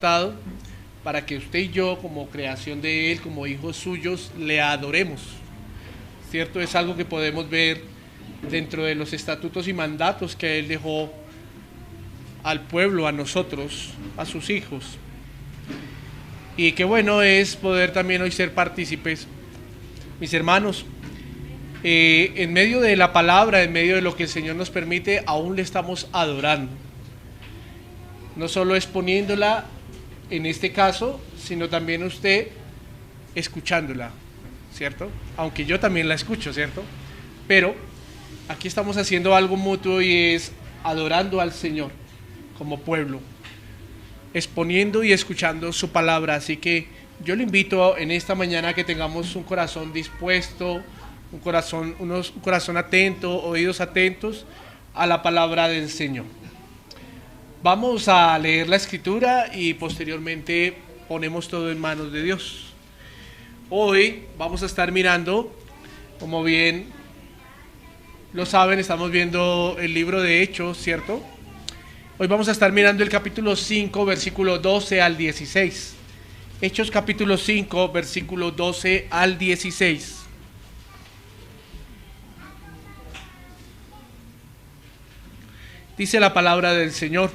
adoptado para que usted y yo, como creación de Él, como hijos suyos, le adoremos. ¿Cierto? Es algo que podemos ver dentro de los estatutos y mandatos que Él dejó al pueblo, a nosotros, a sus hijos. Y qué bueno es poder también hoy ser partícipes, mis hermanos, en medio de la palabra, en medio de lo que el Señor nos permite, aún le estamos adorando. No solo exponiéndola en este caso, sino también usted escuchándola, ¿cierto? Aunque yo también la escucho, ¿cierto? Pero aquí estamos haciendo algo mutuo y es adorando al Señor como pueblo, exponiendo y escuchando su palabra. Así que yo le invito en esta mañana a que tengamos un corazón dispuesto, un corazón atento, oídos atentos a la palabra del Señor. Vamos a leer la escritura y posteriormente ponemos todo en manos de Dios. Hoy vamos a estar mirando, como bien lo saben, estamos viendo el libro de Hechos, ¿cierto? Hoy vamos a estar mirando el capítulo 5, versículo 12 al 16. Hechos capítulo 5, versículo 12 al 16. Dice la palabra del Señor: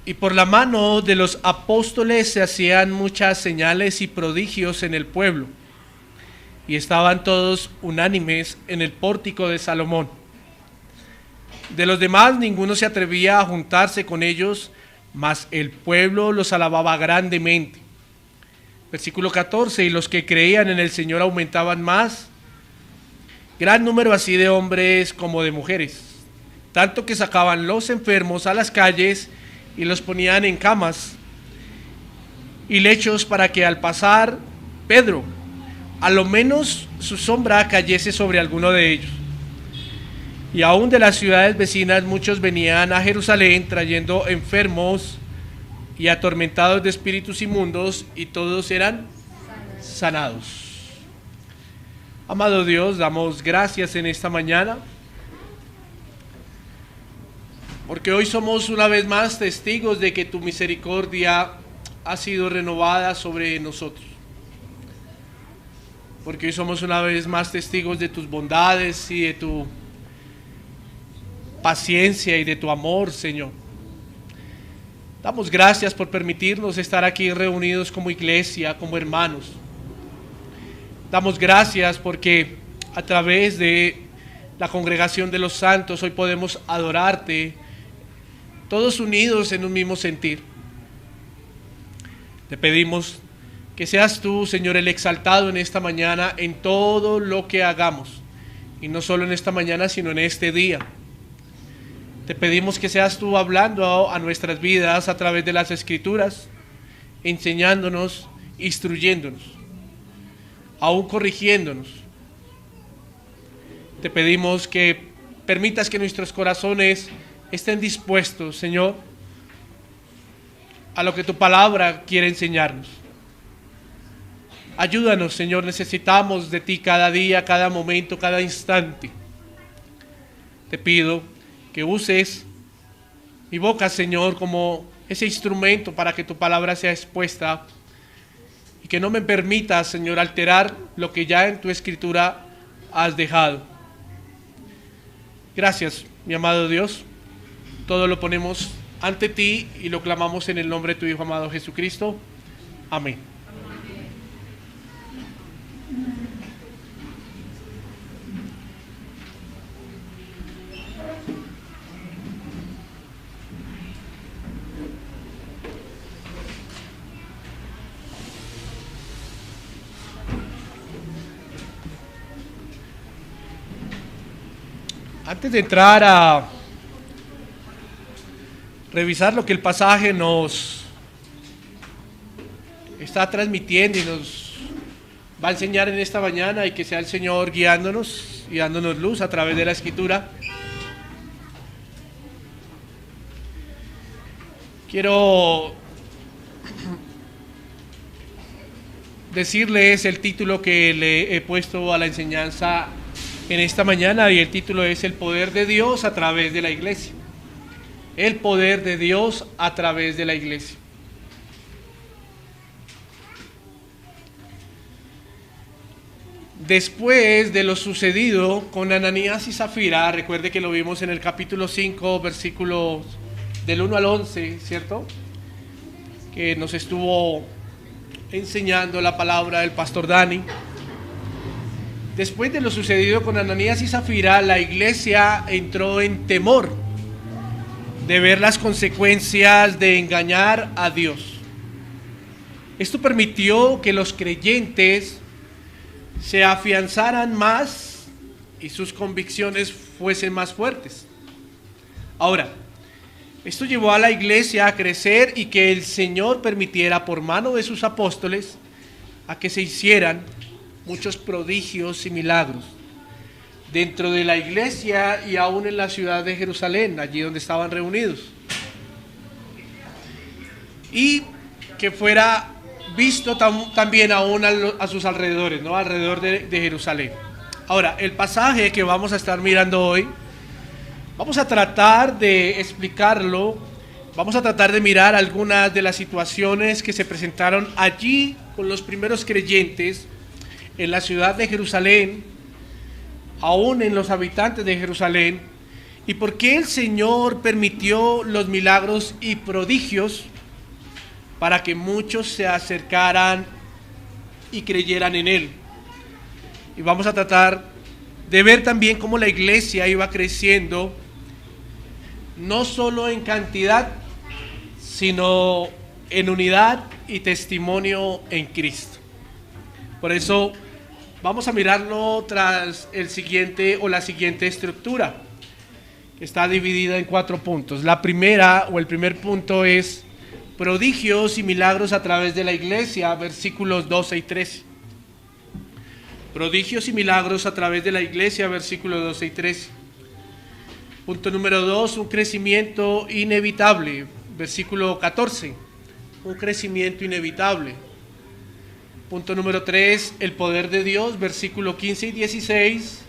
y por la mano de los apóstoles se hacían muchas señales y prodigios en el pueblo, y estaban todos unánimes en el pórtico de Salomón. De los demás ninguno se atrevía a juntarse con ellos, mas el pueblo los alababa grandemente. Versículo 14: y los que creían en el Señor aumentaban más, gran número así de hombres como de mujeres, tanto que sacaban los enfermos a las calles y los ponían en camas y lechos, para que al pasar Pedro, a lo menos su sombra cayese sobre alguno de ellos. Y aún de las ciudades vecinas muchos venían a Jerusalén trayendo enfermos y atormentados de espíritus inmundos, y todos eran sanados. Amado Dios, damos gracias en esta mañana, porque hoy somos una vez más testigos de que tu misericordia ha sido renovada sobre nosotros. Porque hoy somos una vez más testigos de tus bondades y de tu paciencia y de tu amor, Señor. Damos gracias por permitirnos estar aquí reunidos como iglesia, como hermanos. Damos gracias porque a través de la congregación de los santos hoy podemos adorarte, todos unidos en un mismo sentir. Te pedimos que seas tú, Señor, el exaltado en esta mañana en todo lo que hagamos, y no solo en esta mañana, sino en este día. Te pedimos que seas tú hablando a nuestras vidas a través de las Escrituras, enseñándonos, instruyéndonos, aún corrigiéndonos. Te pedimos que permitas que nuestros corazones estén dispuestos, Señor, a lo que tu palabra quiere enseñarnos. Ayúdanos, Señor, necesitamos de ti cada día, cada momento, cada instante. Te pido que uses mi boca, Señor, como ese instrumento para que tu palabra sea expuesta, y que no me permitas, Señor, alterar lo que ya en tu escritura has dejado. Gracias, mi amado Dios. Todo lo ponemos ante ti y lo clamamos en el nombre de tu Hijo amado Jesucristo. Amén. Antes de entrar a revisar lo que el pasaje nos está transmitiendo y nos va a enseñar en esta mañana, y que sea el Señor guiándonos y dándonos luz a través de la Escritura, quiero decirles el título que le he puesto a la enseñanza en esta mañana, y el título es: el poder de Dios a través de la iglesia. el poder de Dios a través de la iglesia. Después de lo sucedido con Ananías y Zafira, recuerde que lo vimos en el capítulo 5, versículos del 1 al 11, ¿cierto? Que nos estuvo enseñando la palabra del pastor Dani. Después de lo sucedido con Ananías y Zafira, la iglesia entró en temor de ver las consecuencias de engañar a Dios. Esto permitió que los creyentes se afianzaran más y sus convicciones fuesen más fuertes. Ahora, esto llevó a la iglesia a crecer y que el Señor permitiera por mano de sus apóstoles a que se hicieran muchos prodigios y milagros dentro de la iglesia y aún en la ciudad de Jerusalén, allí donde estaban reunidos. Y que fuera visto también aún a sus alrededores, ¿no? Alrededor de Jerusalén. Ahora, el pasaje que vamos a estar mirando hoy, vamos a tratar de explicarlo, vamos a tratar de mirar algunas de las situaciones que se presentaron allí con los primeros creyentes en la ciudad de Jerusalén, aún en los habitantes de Jerusalén, y por qué el Señor permitió los milagros y prodigios para que muchos se acercaran y creyeran en Él. Y vamos a tratar de ver también cómo la iglesia iba creciendo, no solo en cantidad, sino en unidad y testimonio en Cristo. Por eso vamos a mirarlo tras el siguiente o la siguiente estructura, que está dividida en 4 puntos. La primera o el primer punto es prodigios y milagros a través de la iglesia, versículos 12 y 13. Prodigios y milagros a través de la iglesia, versículos 12 y 13. Punto número 2, un crecimiento inevitable, versículo 14. Un crecimiento inevitable. Punto número 3, el poder de Dios, versículo 15 y 16.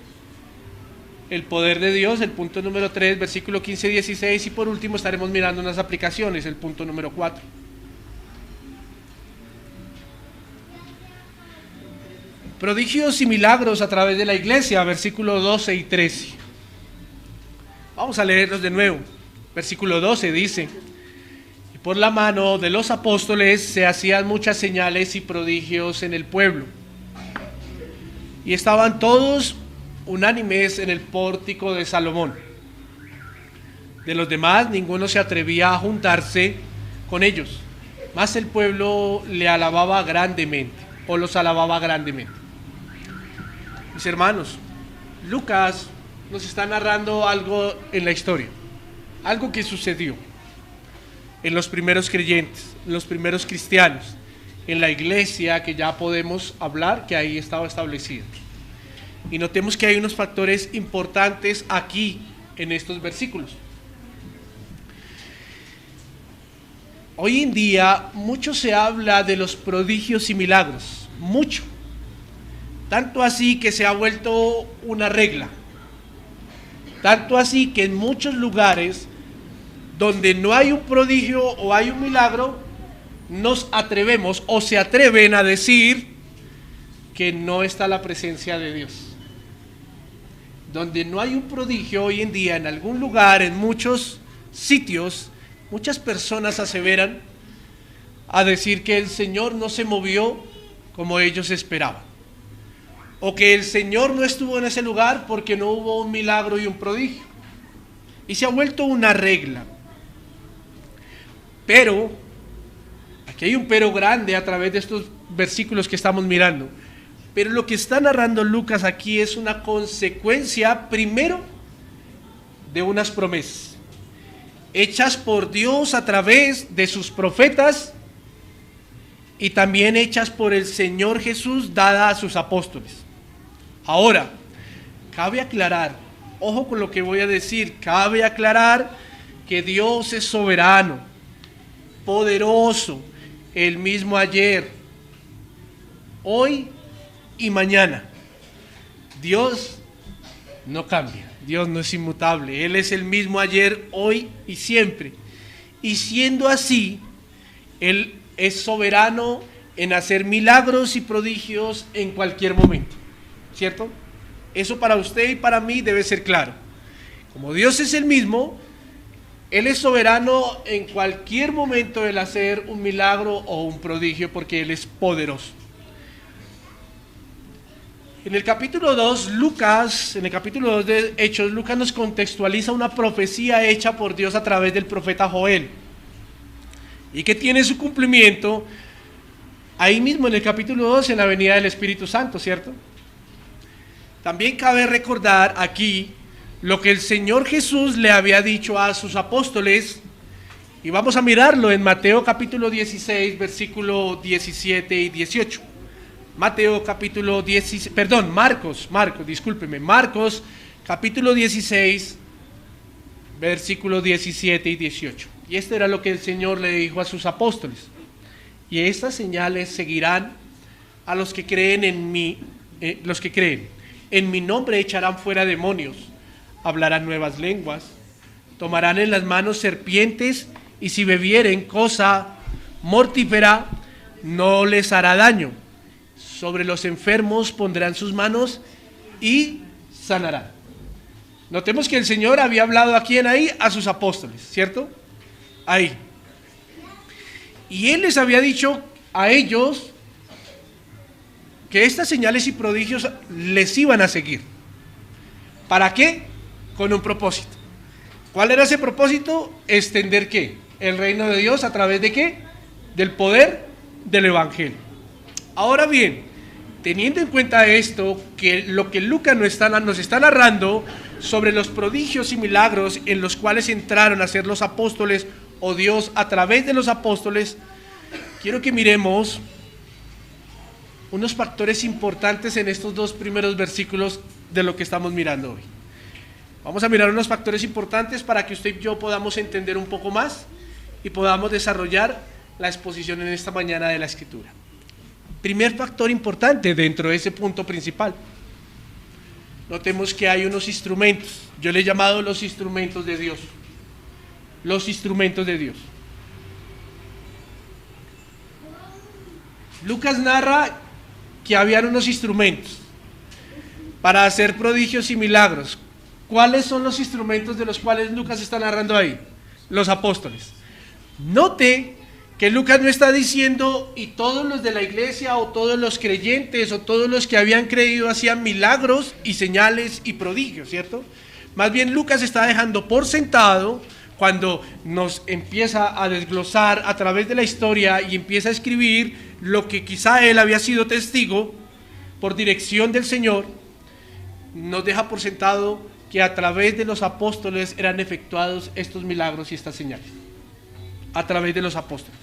El poder de Dios, el punto número 3, versículo 15 y 16. Y por último estaremos mirando unas aplicaciones, el punto número 4. Prodigios y milagros a través de la iglesia, versículos 12 y 13. Vamos a leerlos de nuevo. Versículo 12 dice: y por la mano de los apóstoles se hacían muchas señales y prodigios en el pueblo. Y estaban todos unánimes en el pórtico de Salomón. De los demás ninguno se atrevía a juntarse con ellos, mas el pueblo le alababa grandemente, o los alababa grandemente. Mis hermanos, Lucas nos está narrando algo en la historia, algo que sucedió en los primeros creyentes, en los primeros cristianos, en la iglesia que ya podemos hablar que ahí estaba establecida. Y notemos que hay unos factores importantes aquí en estos versículos. Hoy en día mucho se habla de los prodigios y milagros, mucho. Tanto así que se ha vuelto una regla. Tanto así que en muchos lugares donde no hay un prodigio o hay un milagro, nos atrevemos o se atreven a decir que no está la presencia de Dios. Donde no hay un prodigio hoy en día, en algún lugar, en muchos sitios, muchas personas aseveran a decir que el Señor no se movió como ellos esperaban, o que el Señor no estuvo en ese lugar porque no hubo un milagro y un prodigio. Y se ha vuelto una regla. Pero, aquí hay un pero grande a través de estos versículos que estamos mirando. Pero lo que está narrando Lucas aquí es una consecuencia, primero, de unas promesas hechas por Dios a través de sus profetas y también hechas por el Señor Jesús dadas a sus apóstoles. Ahora, cabe aclarar, ojo con lo que voy a decir, cabe aclarar que Dios es soberano, poderoso, el mismo ayer, hoy y mañana. Dios no cambia, Dios no es inmutable, Él es el mismo ayer, hoy y siempre. Y siendo así, Él es soberano en hacer milagros y prodigios en cualquier momento, ¿cierto? Eso para usted y para mí debe ser claro. Como Dios es el mismo, Él es soberano en cualquier momento el hacer un milagro o un prodigio, porque Él es poderoso. En el capítulo 2 de Hechos, Lucas nos contextualiza una profecía hecha por Dios a través del profeta Joel, y que tiene su cumplimiento ahí mismo en el capítulo 2, en la venida del Espíritu Santo, ¿cierto? También cabe recordar aquí lo que el Señor Jesús le había dicho a sus apóstoles, y vamos a mirarlo en Mateo capítulo 16, versículo 17 y 18. Marcos capítulo 16, versículos 17 y 18. Y esto era lo que el Señor le dijo a sus apóstoles: y estas señales seguirán a los que creen en mí, en mi nombre echarán fuera demonios, hablarán nuevas lenguas, tomarán en las manos serpientes, y si bebieren cosa mortífera no les hará daño. Sobre los enfermos pondrán sus manos y sanarán. Notemos que el Señor había hablado a quién ahí, a sus apóstoles, ¿cierto? Ahí. Y Él les había dicho a ellos que estas señales y prodigios les iban a seguir. ¿Para qué? Con un propósito. ¿Cuál era ese propósito? Extender ¿qué? El reino de Dios a través de ¿qué? Del poder del Evangelio. Ahora bien, teniendo en cuenta esto, que lo que Lucas nos está narrando sobre los prodigios y milagros en los cuales entraron a ser los apóstoles, o Dios a través de los apóstoles, quiero que miremos unos factores importantes en estos dos primeros versículos de lo que estamos mirando hoy. Vamos a mirar unos factores importantes para que usted y yo podamos entender un poco más y podamos desarrollar la exposición en esta mañana de la Escritura. Primer factor importante dentro de ese punto principal. Notemos que hay unos instrumentos. Yo le he llamado los instrumentos de Dios. Los instrumentos de Dios. Lucas narra que habían unos instrumentos para hacer prodigios y milagros. ¿Cuáles son los instrumentos de los cuales Lucas está narrando ahí? Los apóstoles. Note que Lucas no está diciendo y todos los de la iglesia o todos los creyentes o todos los que habían creído hacían milagros y señales y prodigios, ¿cierto? Más bien Lucas está dejando por sentado, cuando nos empieza a desglosar a través de la historia y empieza a escribir lo que quizá él había sido testigo por dirección del Señor, nos deja por sentado que a través de los apóstoles eran efectuados estos milagros y estas señales. A través de los apóstoles.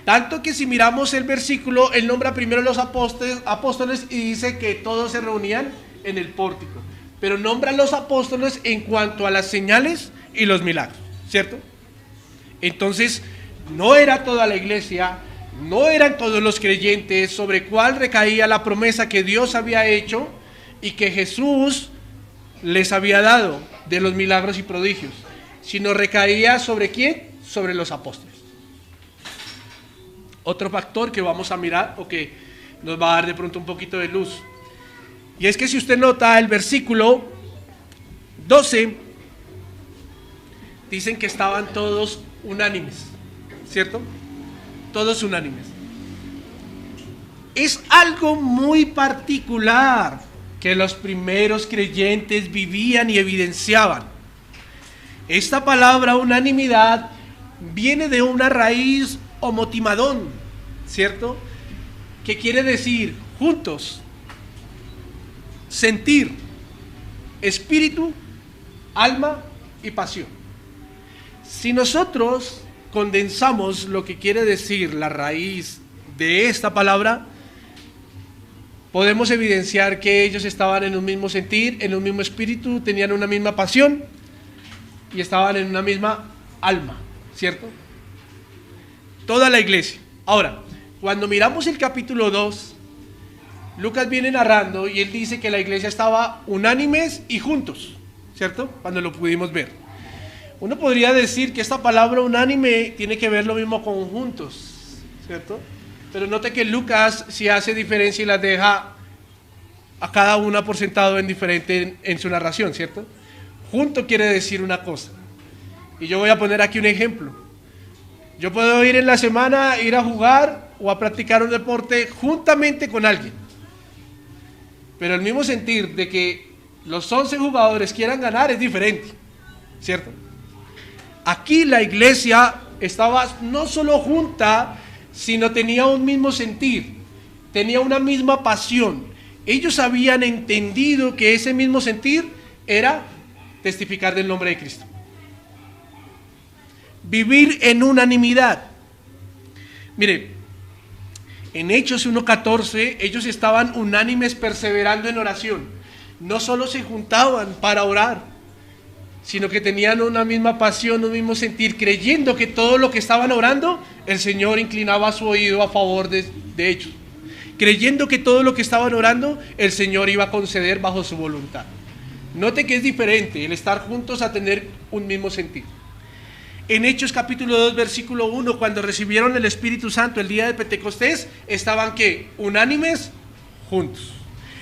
Tanto que si miramos el versículo, él nombra primero los apóstoles y dice que todos se reunían en el pórtico. Pero nombra a los apóstoles en cuanto a las señales y los milagros, ¿cierto? Entonces, no era toda la iglesia, no eran todos los creyentes sobre cuál recaía la promesa que Dios había hecho y que Jesús les había dado de los milagros y prodigios, sino recaía sobre ¿quién? Sobre los apóstoles. Otro factor que vamos a mirar o que nos va a dar de pronto un poquito de luz, y es que si usted nota el versículo 12, dicen que estaban todos unánimes, ¿cierto? Todos unánimes. Es algo muy particular que los primeros creyentes vivían y evidenciaban. Esta palabra unanimidad viene de una raíz homotimadón, ¿cierto? Que quiere decir juntos, sentir, espíritu, alma y pasión. Si nosotros condensamos lo que quiere decir la raíz de esta palabra, podemos evidenciar que ellos estaban en un mismo sentir, en un mismo espíritu, tenían una misma pasión y estaban en una misma alma, ¿cierto? Toda la iglesia. Ahora, cuando miramos el capítulo 2, Lucas viene narrando y él dice que la iglesia estaba unánimes y juntos, ¿cierto? Cuando lo pudimos ver. Uno podría decir que esta palabra unánime tiene que ver lo mismo con juntos, ¿cierto? Pero note que Lucas sí hace diferencia y las deja a cada una por sentado en diferente en su narración, ¿cierto? Junto quiere decir una cosa. Y yo voy a poner aquí un ejemplo. Yo puedo ir en la semana, ir a jugar o a practicar un deporte juntamente con alguien. Pero el mismo sentir de que los 11 jugadores quieran ganar es diferente, ¿cierto? Aquí la iglesia estaba no solo junta, sino tenía un mismo sentir, tenía una misma pasión. Ellos habían entendido que ese mismo sentir era testificar del nombre de Cristo. Vivir en unanimidad. Mire, en Hechos 1:14, ellos estaban unánimes perseverando en oración. No solo se juntaban para orar, sino que tenían una misma pasión, un mismo sentir, creyendo que todo lo que estaban orando, el Señor inclinaba su oído a favor de ellos. Creyendo que todo lo que estaban orando, el Señor iba a conceder bajo su voluntad. Note que es diferente el estar juntos a tener un mismo sentir. En Hechos capítulo 2, versículo 1, cuando recibieron el Espíritu Santo el día de Pentecostés, estaban ¿qué? Unánimes, juntos.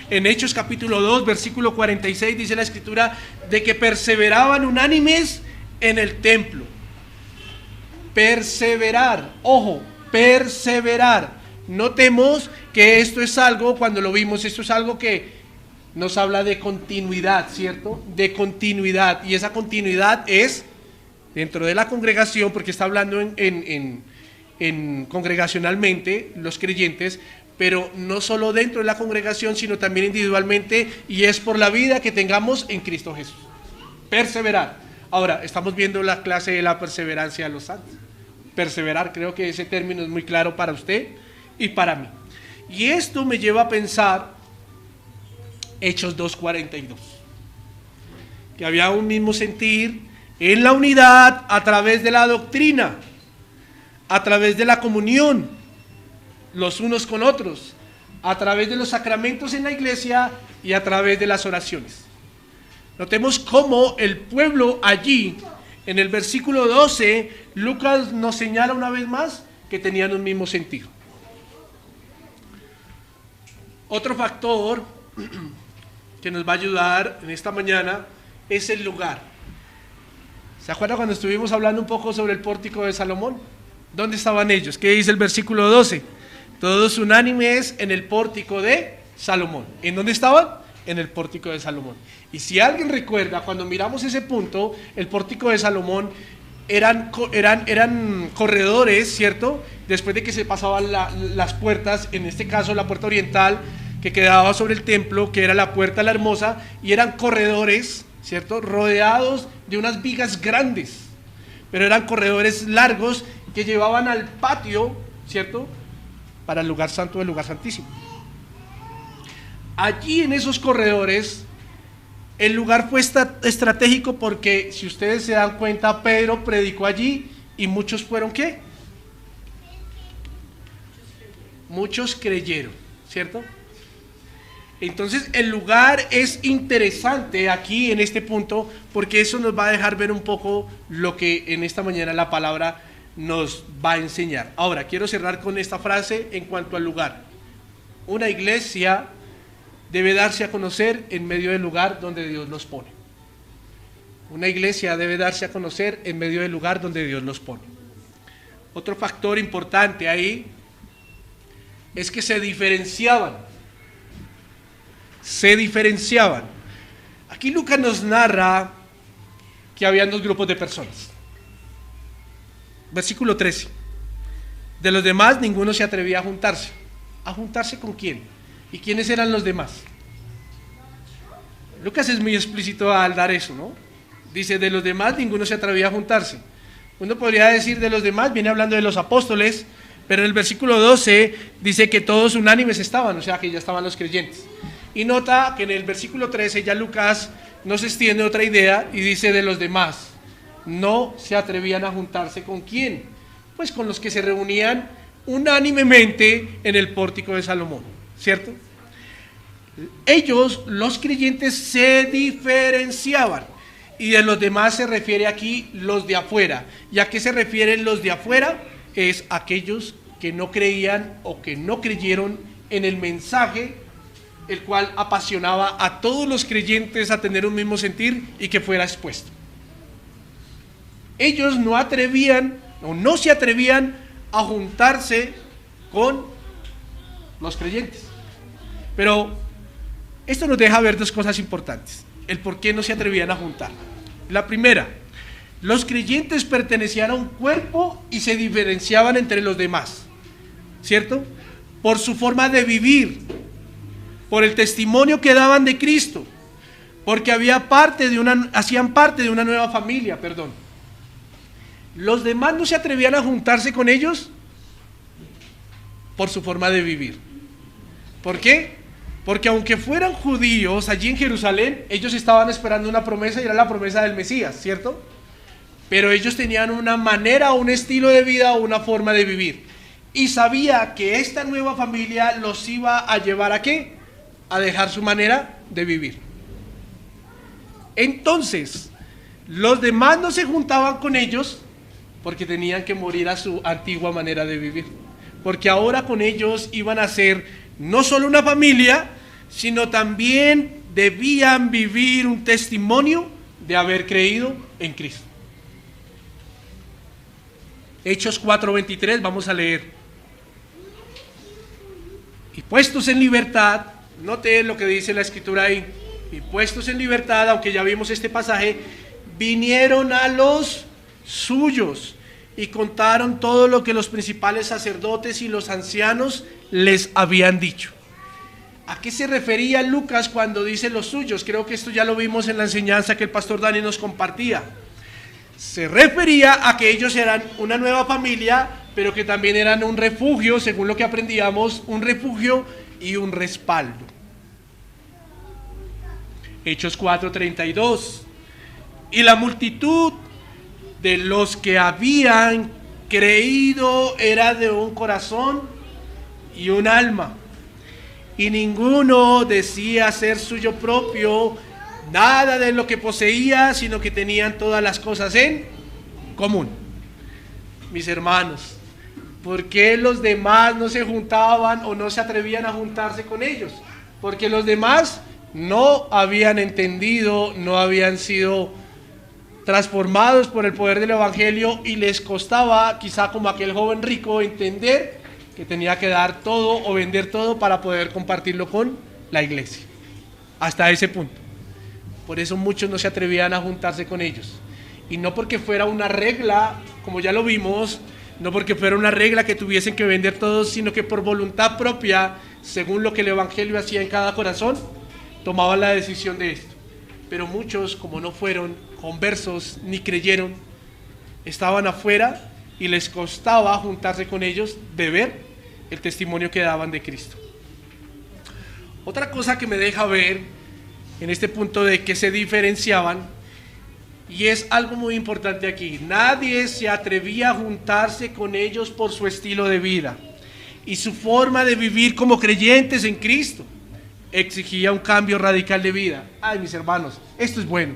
En Hechos capítulo 2, versículo 46, dice la Escritura de que perseveraban unánimes en el templo. Perseverar, ojo, perseverar. Notemos que esto es algo, cuando lo vimos, esto es algo que nos habla de continuidad, ¿cierto? De continuidad, y esa continuidad es dentro de la congregación, porque está hablando en congregacionalmente los creyentes, pero no solo dentro de la congregación, sino también individualmente, y es por la vida que tengamos en Cristo Jesús. Perseverar. Ahora, estamos viendo la clase de la perseverancia de los santos. Perseverar, creo que ese término es muy claro para usted y para mí. Y esto me lleva a pensar Hechos 2:42, que había un mismo sentir en la unidad a través de la doctrina, a través de la comunión los unos con otros, a través de los sacramentos en la iglesia y a través de las oraciones. Notemos cómo el pueblo allí, en el versículo 12, Lucas nos señala una vez más que tenían un mismo sentido. Otro factor que nos va a ayudar en esta mañana es el lugar. ¿Se acuerdan cuando estuvimos hablando un poco sobre el pórtico de Salomón? ¿Dónde estaban ellos? ¿Qué dice el versículo 12? Todos unánimes en el pórtico de Salomón. ¿En dónde estaban? En el pórtico de Salomón. Y si alguien recuerda, cuando miramos ese punto, el pórtico de Salomón eran corredores, ¿cierto? Después de que se pasaban las puertas, en este caso la puerta oriental, que quedaba sobre el templo, que era la puerta la hermosa, y eran corredores, ¿cierto? Rodeados de unas vigas grandes, pero eran corredores largos que llevaban al patio, ¿cierto? Para el lugar santo del lugar santísimo. Allí en esos corredores, el lugar fue estratégico porque, si ustedes se dan cuenta, Pedro predicó allí y muchos fueron ¿qué? Muchos creyeron, ¿cierto? Entonces el lugar es interesante aquí en este punto, porque eso nos va a dejar ver un poco lo que en esta mañana la palabra nos va a enseñar. Ahora quiero cerrar con esta frase en cuanto al lugar. Una iglesia debe darse a conocer en medio del lugar donde Dios los pone. Una iglesia debe darse a conocer en medio del lugar donde Dios los pone. Otro factor importante ahí es que se diferenciaban. Aquí Lucas nos narra que habían dos grupos de personas. Versículo 13. De los demás ninguno se atrevía a juntarse. ¿A juntarse con quién? ¿Y quiénes eran los demás? Lucas es muy explícito al dar eso, ¿no? Dice, de los demás ninguno se atrevía a juntarse. Uno podría decir de los demás, viene hablando de los apóstoles, pero en el versículo 12 dice que todos unánimes estaban, o sea que ya estaban los creyentes. Y nota que en el versículo 13 ya Lucas nos extiende otra idea y dice de los demás. No se atrevían a juntarse ¿con quién? Pues con los que se reunían unánimemente en el pórtico de Salomón, ¿cierto? Ellos, los creyentes, se diferenciaban. Y de los demás se refiere aquí los de afuera. ¿Y a qué se refieren los de afuera? Es aquellos que no creían o que no creyeron en el mensaje, el cual apasionaba a todos los creyentes a tener un mismo sentir y que fuera expuesto. Ellos no atrevían o no se atrevían a juntarse con los creyentes. Pero esto nos deja ver dos cosas importantes. El por qué no se atrevían a juntar. La primera, los creyentes pertenecían a un cuerpo y se diferenciaban entre los demás, ¿cierto? Por su forma de vivir, por el testimonio que daban de Cristo, porque hacían parte de una nueva familia, perdón. Los demás no se atrevían a juntarse con ellos por su forma de vivir. ¿Por qué? Porque aunque fueran judíos allí en Jerusalén, ellos estaban esperando una promesa y era la promesa del Mesías, ¿cierto? Pero ellos tenían una manera, un estilo de vida o una forma de vivir. Y sabía que esta nueva familia los iba a llevar ¿a qué? A dejar su manera de vivir. Entonces, los demás no se juntaban con ellos porque tenían que morir a su antigua manera de vivir. Porque ahora con ellos iban a ser no solo una familia, sino también debían vivir un testimonio de haber creído en Cristo. Hechos 4:23, vamos a leer. Y puestos en libertad, note lo que dice la escritura ahí, y puestos en libertad, aunque ya vimos este pasaje, vinieron a los suyos y contaron todo lo que los principales sacerdotes y los ancianos les habían dicho. ¿A qué se refería Lucas cuando dice los suyos? Creo que esto ya lo vimos en la enseñanza que el pastor Dani nos compartía. Se refería a que ellos eran una nueva familia, pero que también eran un refugio, según lo que aprendíamos, un refugio y un respaldo. Hechos 4:32. Y la multitud de los que habían creído era de un corazón y un alma, y ninguno decía ser suyo propio nada de lo que poseía, sino que tenían todas las cosas en común. Mis hermanos, ¿por qué los demás no se juntaban o no se atrevían a juntarse con ellos? Porque los demás no habían entendido, no habían sido transformados por el poder del evangelio y les costaba, quizá como aquel joven rico, entender que tenía que dar todo o vender todo para poder compartirlo con la iglesia. Hasta ese punto. Por eso muchos no se atrevían a juntarse con ellos. Y no porque fuera una regla, como ya lo vimos, no porque fuera una regla que tuviesen que vender todos, sino que por voluntad propia, según lo que el evangelio hacía en cada corazón, tomaban la decisión de esto. Pero muchos, como no fueron conversos ni creyeron, estaban afuera y les costaba juntarse con ellos de ver el testimonio que daban de Cristo. Otra cosa que me deja ver en este punto de que se diferenciaban, y es algo muy importante aquí: nadie se atrevía a juntarse con ellos por su estilo de vida y su forma de vivir como creyentes en Cristo. Exigía un cambio radical de vida. Ay, mis hermanos, esto es bueno.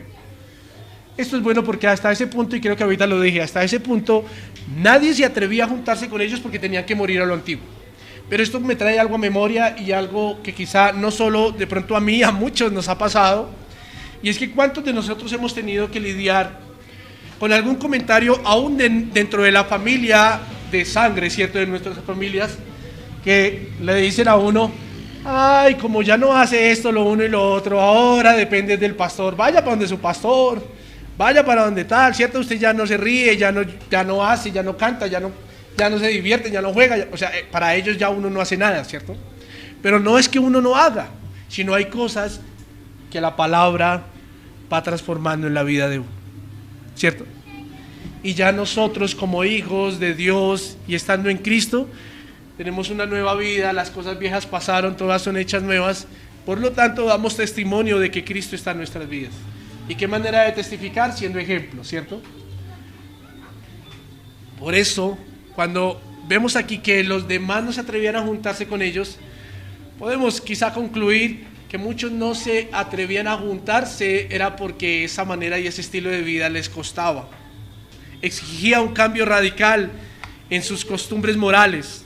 Esto es bueno porque hasta ese punto, y creo que ahorita lo dije, hasta ese punto nadie se atrevía a juntarse con ellos porque tenían que morir a lo antiguo. Pero esto me trae algo a memoria y algo que quizá no solo de pronto a mí, a muchos nos ha pasado. Y es que cuántos de nosotros hemos tenido que lidiar con algún comentario aún dentro de la familia de sangre, ¿cierto? De nuestras familias, que le dicen a uno: ay, como ya no hace esto, lo uno y lo otro, ahora depende del pastor, vaya para donde su pastor, vaya para donde tal, ¿cierto? Usted ya no se ríe, ya no hace, ya no canta, ya no se divierte, ya no juega, o sea, para ellos ya uno no hace nada, ¿cierto? Pero no es que uno no haga, sino hay cosas que la palabra va transformando en la vida de uno, ¿cierto? Y ya nosotros como hijos de Dios y estando en Cristo, tenemos una nueva vida, las cosas viejas pasaron, todas son hechas nuevas. Por lo tanto, damos testimonio de que Cristo está en nuestras vidas. ¿Y qué manera de testificar? Siendo ejemplo, ¿cierto? Por eso, cuando vemos aquí que los demás no se atrevían a juntarse con ellos, podemos quizá concluir que muchos no se atrevían a juntarse era porque esa manera y ese estilo de vida les costaba. Exigía un cambio radical en sus costumbres morales,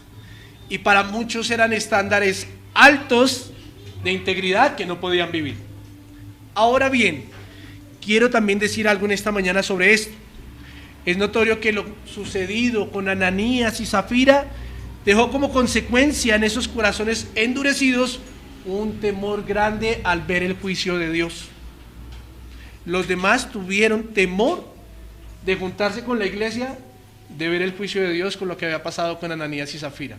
y para muchos eran estándares altos de integridad que no podían vivir. Ahora bien, quiero también decir algo en esta mañana sobre esto. Es notorio que lo sucedido con Ananías y Zafira dejó como consecuencia en esos corazones endurecidos un temor grande al ver el juicio de Dios. Los demás tuvieron temor de juntarse con la iglesia, de ver el juicio de Dios con lo que había pasado con Ananías y Zafira.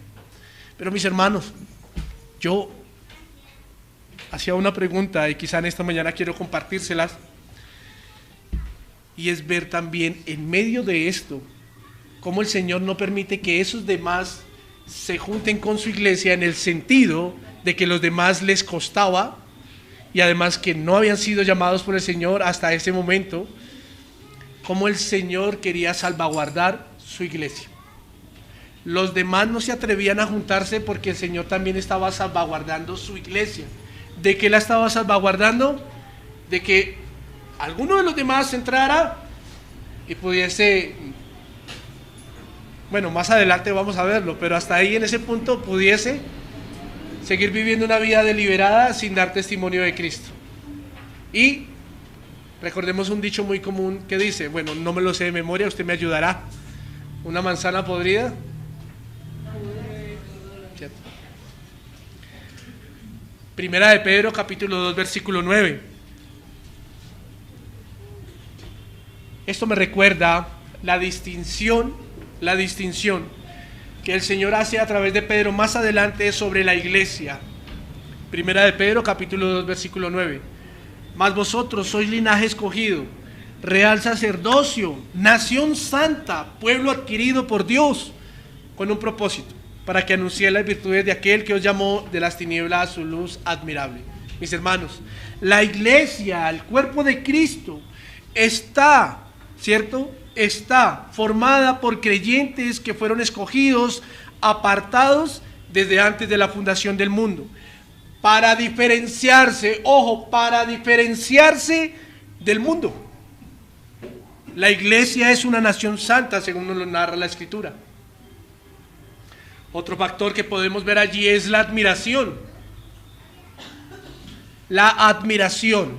Pero mis hermanos, yo hacía una pregunta y quizá en esta mañana quiero compartírselas, y es ver también en medio de esto cómo el Señor no permite que esos demás se junten con su iglesia, en el sentido de que los demás les costaba, y además que no habían sido llamados por el Señor hasta ese momento, cómo el Señor quería salvaguardar su iglesia. Los demás no se atrevían a juntarse porque el Señor también estaba salvaguardando su iglesia. ¿De qué la estaba salvaguardando? De que alguno de los demás entrara y pudiese, bueno, más adelante vamos a verlo, pero hasta ahí en ese punto pudiese seguir viviendo una vida deliberada sin dar testimonio de Cristo. Y recordemos un dicho muy común que dice, bueno, no me lo sé de memoria, usted me ayudará: una manzana podrida. ¿Cierto? Primera de Pedro, capítulo 2, versículo 9. Esto me recuerda la distinción que el Señor hace a través de Pedro más adelante sobre la iglesia. Primera de Pedro, capítulo 2, versículo 9. Mas vosotros sois linaje escogido, real sacerdocio, nación santa, pueblo adquirido por Dios, con un propósito, para que anunciéis las virtudes de aquel que os llamó de las tinieblas a su luz admirable. Mis hermanos, la iglesia, el cuerpo de Cristo, está, ¿cierto?, está formada por creyentes que fueron escogidos, apartados desde antes de la fundación del mundo, para diferenciarse, ojo, para diferenciarse del mundo. La iglesia es una nación santa, según nos lo narra la Escritura. Otro factor que podemos ver allí es la admiración. La admiración.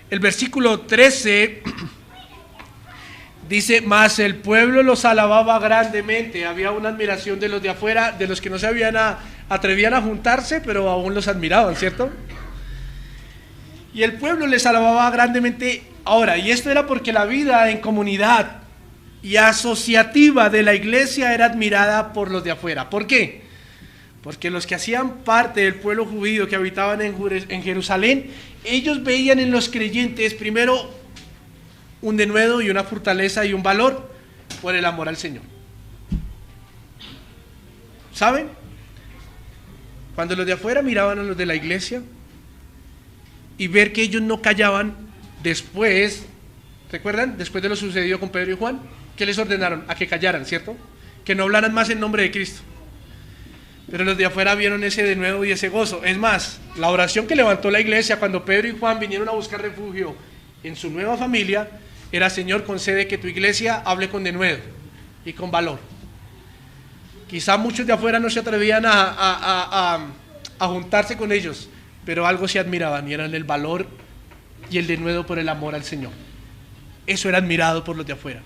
El versículo 13 dice, mas el pueblo los alababa grandemente. Había una admiración de los de afuera, de los que no se atrevían a juntarse, pero aún los admiraban, ¿cierto? Y el pueblo les alababa grandemente. Ahora, y esto era porque la vida en comunidad y asociativa de la iglesia era admirada por los de afuera. ¿Por qué? Porque los que hacían parte del pueblo judío que habitaban en Jerusalén, ellos veían en los creyentes primero un denuedo y una fortaleza y un valor por el amor al Señor. ¿Saben? Cuando los de afuera miraban a los de la iglesia y ver que ellos no callaban después, ¿recuerdan? Después de lo sucedido con Pedro y Juan, ¿qué les ordenaron? A que callaran, ¿cierto? Que no hablaran más en nombre de Cristo. Pero los de afuera vieron ese denuedo y ese gozo. Es más, la oración que levantó la iglesia cuando Pedro y Juan vinieron a buscar refugio en su nueva familia era: Señor, concede que tu iglesia hable con denuedo y con valor. Quizá muchos de afuera no se atrevían a juntarse con ellos, pero algo se admiraban, y eran el valor y el denuedo por el amor al Señor. Eso era admirado por los de afuera.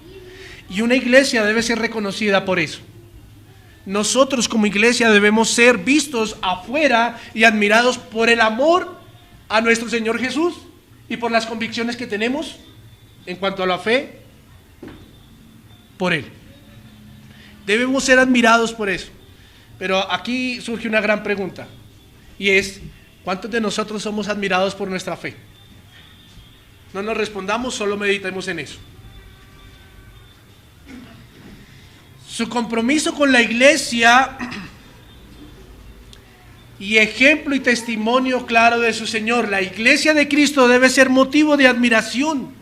Y una iglesia debe ser reconocida por eso. Nosotros como iglesia debemos ser vistos afuera y admirados por el amor a nuestro Señor Jesús y por las convicciones que tenemos en cuanto a la fe por Él. Debemos ser admirados por eso. Pero aquí surge una gran pregunta, y es: ¿cuántos de nosotros somos admirados por nuestra fe? No nos respondamos, solo meditemos en eso. Su compromiso con la iglesia y ejemplo y testimonio claro de su Señor. La iglesia de Cristo debe ser motivo de admiración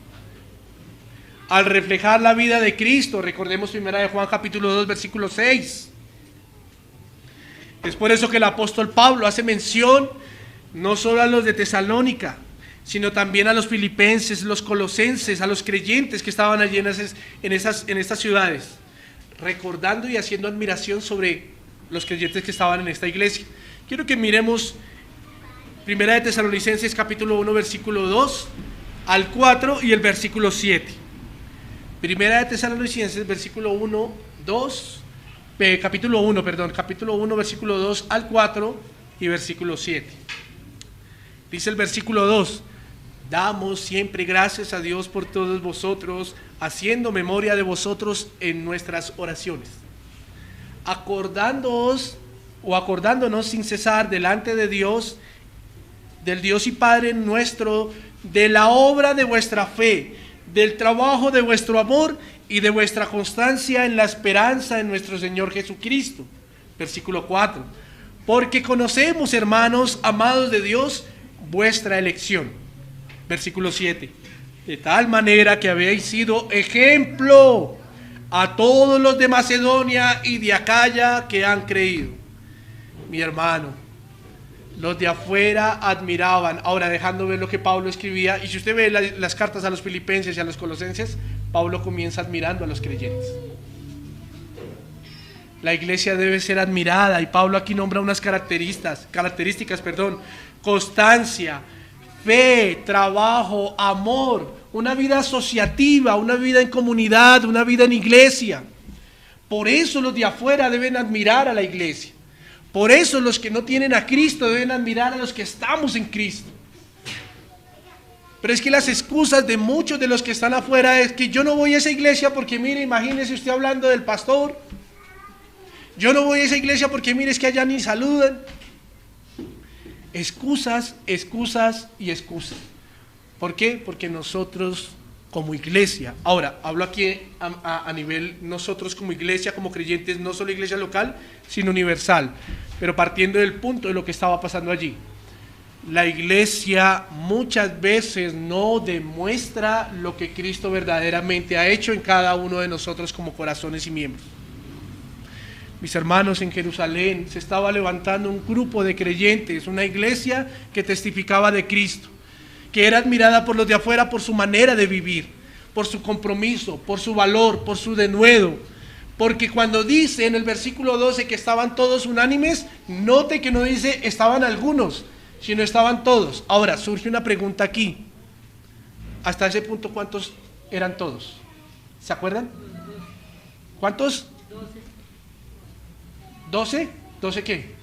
al reflejar la vida de Cristo. Recordemos 1 de Juan capítulo 2 versículo 6. Es por eso que el apóstol Pablo hace mención no solo a los de Tesalónica, sino también a los filipenses, los colosenses, a los creyentes que estaban allí en estas ciudades, recordando y haciendo admiración sobre los creyentes que estaban en esta iglesia. Quiero que miremos Primera de Tesalonicenses capítulo 1, versículo 2 al 4 y el versículo 7. Primera de Tesalonicenses, versículo 1, 2, capítulo 1, versículo 2 al 4 y versículo 7. Dice el versículo 2: damos siempre gracias a Dios por todos vosotros, haciendo memoria de vosotros en nuestras oraciones, acordándonos sin cesar delante de Dios, del Dios y Padre nuestro, de la obra de vuestra fe, del trabajo de vuestro amor y de vuestra constancia en la esperanza en nuestro Señor Jesucristo. Versículo 4: porque conocemos, hermanos amados de Dios, vuestra elección. Versículo 7: de tal manera que habéis sido ejemplo a todos los de Macedonia y de Acaya que han creído. Mi hermano, los de afuera admiraban. Ahora, dejando ver lo que Pablo escribía, y si usted ve las cartas a los filipenses y a los colosenses, Pablo comienza admirando a los creyentes. La iglesia debe ser admirada, y Pablo aquí nombra unas características, constancia, fe, trabajo, amor, una vida asociativa, una vida en comunidad, una vida en iglesia. Por eso los de afuera deben admirar a la iglesia. Por eso los que no tienen a Cristo deben admirar a los que estamos en Cristo. Pero es que las excusas de muchos de los que están afuera es que yo no voy a esa iglesia porque mire, imagínese usted hablando del pastor. Yo no voy a esa iglesia porque mire, es que allá ni saludan. Excusas, excusas y excusas. ¿Por qué? Porque nosotros como iglesia, ahora hablo aquí a nivel nosotros como iglesia, como creyentes, no solo iglesia local, sino universal, pero partiendo del punto de lo que estaba pasando allí. La iglesia muchas veces no demuestra lo que Cristo verdaderamente ha hecho en cada uno de nosotros como corazones y miembros. Mis hermanos, en Jerusalén se estaba levantando un grupo de creyentes, una iglesia que testificaba de Cristo, que era admirada por los de afuera por su manera de vivir, por su compromiso, por su valor, por su denuedo. Porque cuando dice en el versículo 12 que estaban todos unánimes, note que no dice estaban algunos, sino estaban todos. Ahora, surge una pregunta aquí. Hasta ese punto, ¿cuántos eran todos? ¿Se acuerdan? ¿Cuántos? 12. ¿12 qué?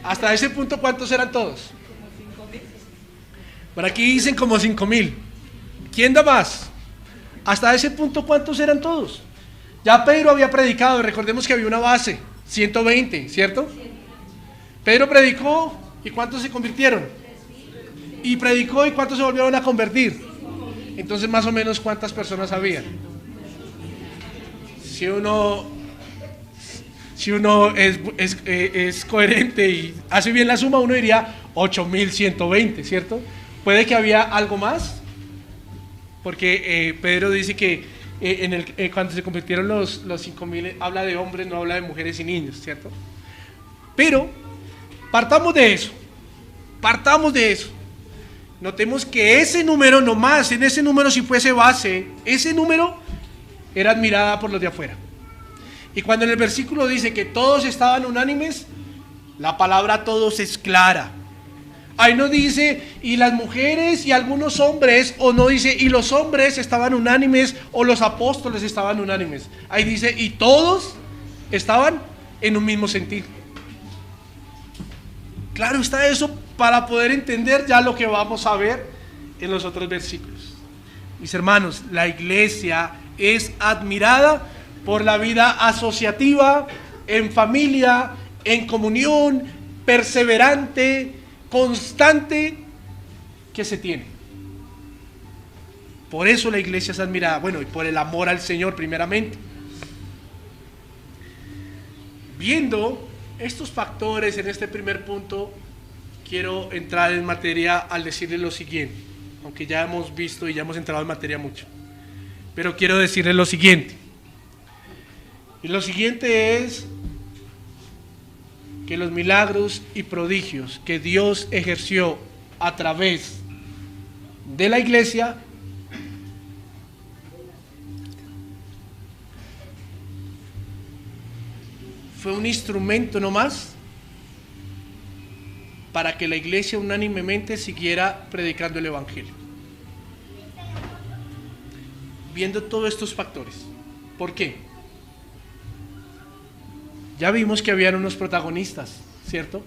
Hasta ese punto, ¿cuántos eran todos? Por aquí dicen como 5,000. ¿Quién da más? Hasta ese punto, ¿cuántos eran todos? Ya Pedro había predicado, recordemos que había una base, 120, ¿cierto? Pedro predicó, ¿y cuántos se convirtieron? Y predicó, ¿y cuántos se volvieron a convertir? Entonces, más o menos, ¿cuántas personas había? Si uno es coherente y hace bien la suma, uno diría 8,120, ¿cierto? Puede que había algo más, porque Pedro dice que cuando se convirtieron los 5,000, habla de hombres, no habla de mujeres y niños, ¿cierto? Pero partamos de eso. Notemos que ese número nomás, en ese número si fuese base, ese número era admirada por los de afuera. Y cuando en el versículo dice que todos estaban unánimes, la palabra todos es clara. Ahí no dice y las mujeres y algunos hombres, o no dice y los hombres estaban unánimes o los apóstoles estaban unánimes. Ahí dice y todos estaban en un mismo sentir. Claro está eso para poder entender ya lo que vamos a ver en los otros versículos. Mis hermanos, la iglesia es admirada por la vida asociativa, en familia, en comunión, perseverante, constante que se tiene. Por eso la iglesia es admirada, bueno, y por el amor al Señor primeramente. Viendo estos factores en este primer punto, quiero entrar en materia al decirles lo siguiente, aunque ya hemos visto y ya hemos entrado en materia mucho, pero quiero decirles lo siguiente. Y lo siguiente es que los milagros y prodigios que Dios ejerció a través de la iglesia fue un instrumento nomás para que la iglesia unánimemente siguiera predicando el evangelio. Viendo todos estos factores. ¿Por qué? Ya vimos que habían unos protagonistas, ¿cierto?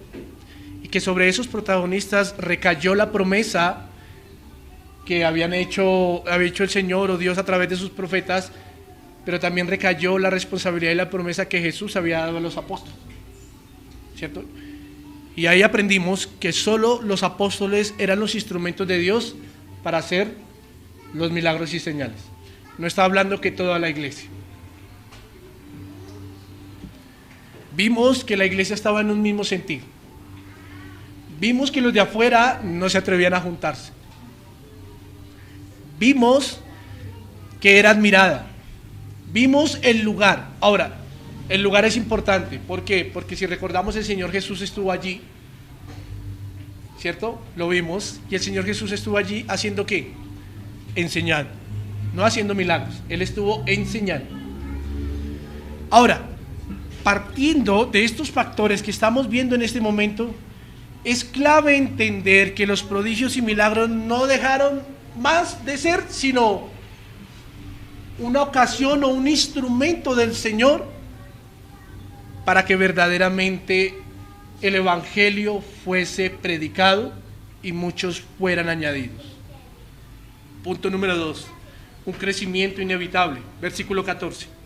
Y que sobre esos protagonistas recayó la promesa que había hecho el Señor o Dios a través de sus profetas, pero también recayó la responsabilidad y la promesa que Jesús había dado a los apóstoles, ¿cierto? Y ahí aprendimos que solo los apóstoles eran los instrumentos de Dios para hacer los milagros y señales. No está hablando que toda la iglesia. Vimos que la iglesia estaba en un mismo sentido. Vimos que los de afuera no se atrevían a juntarse. Vimos que era admirada. Vimos el lugar. Ahora, el lugar es importante. ¿Por qué? Porque si recordamos, el Señor Jesús estuvo allí, ¿cierto? Lo vimos. Y el Señor Jesús estuvo allí haciendo ¿qué? Enseñando. No haciendo milagros. Él estuvo enseñando. Ahora, partiendo de estos factores que estamos viendo en este momento, es clave entender que los prodigios y milagros no dejaron más de ser sino una ocasión o un instrumento del Señor para que verdaderamente el evangelio fuese predicado y muchos fueran añadidos. Punto número 2, un crecimiento inevitable. Versículo 14.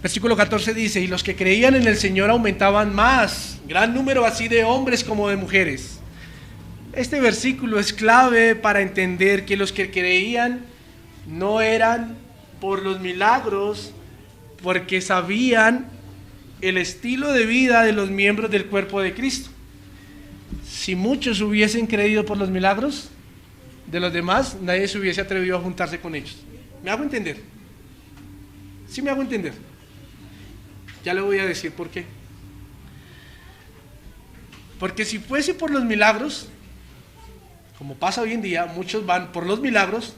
Versículo 14 dice: y los que creían en el Señor aumentaban más, gran número así de hombres como de mujeres. Este versículo es clave para entender que los que creían no eran por los milagros, porque sabían el estilo de vida de los miembros del cuerpo de Cristo. Si muchos hubiesen creído por los milagros de los demás, nadie se hubiese atrevido a juntarse con ellos. ¿Me hago entender? ¿Sí me hago entender? Ya le voy a decir por qué. Porque si fuese por los milagros, como pasa hoy en día, muchos van por los milagros,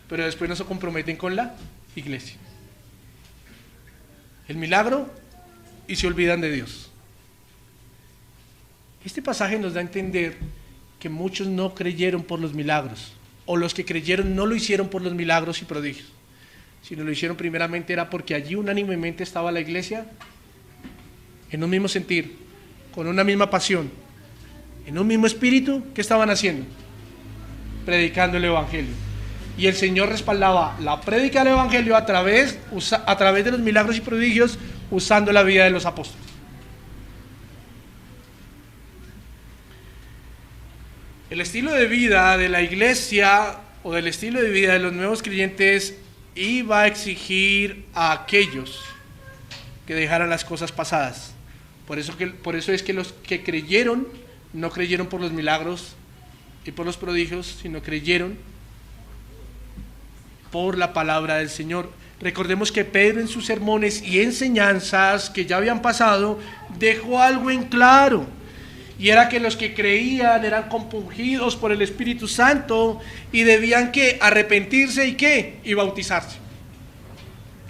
pero después no se comprometen con la iglesia. El milagro y se olvidan de Dios. Este pasaje nos da a entender que muchos no creyeron por los milagros, o los que creyeron no lo hicieron por los milagros y prodigios, sino lo hicieron primeramente era porque allí unánimemente estaba la iglesia en un mismo sentir, con una misma pasión, en un mismo espíritu. ¿Qué estaban haciendo? Predicando el evangelio. Y el Señor respaldaba la prédica del evangelio a través de los milagros y prodigios, usando la vida de los apóstoles. El estilo de vida de la iglesia o del estilo de vida de los nuevos creyentes iba a exigir a aquellos que dejaran las cosas pasadas. Por eso es que los que creyeron no creyeron por los milagros y por los prodigios, sino creyeron por la palabra del Señor. Recordemos que Pedro en sus sermones y enseñanzas que ya habían pasado dejó algo en claro, y era que los que creían eran compungidos por el Espíritu Santo y debían ¿qué? Arrepentirse y ¿qué? Y bautizarse.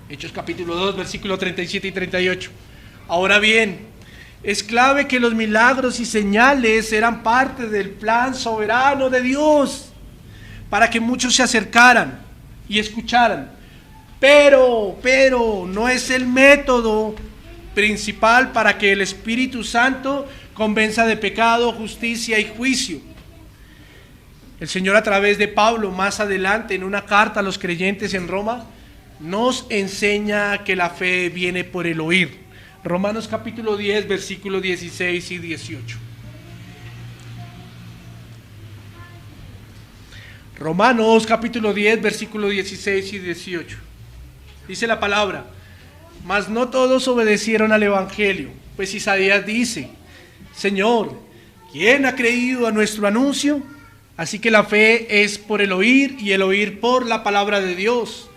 Hechos capítulo 2, versículos 37 y 38. Ahora bien, es clave que los milagros y señales eran parte del plan soberano de Dios para que muchos se acercaran y escucharan. Pero no es el método principal para que el Espíritu Santo convenza de pecado, justicia y juicio. El Señor, a través de Pablo, más adelante en una carta a los creyentes en Roma, nos enseña que la fe viene por el oír. Romanos capítulo 10, versículos 16 y 18. Romanos capítulo 10, versículos 16 y 18. Dice la palabra: mas no todos obedecieron al evangelio, pues Isaías dice: Señor, ¿quién ha creído a nuestro anuncio? Así que la fe es por el oír, y el oír por la palabra de Dios.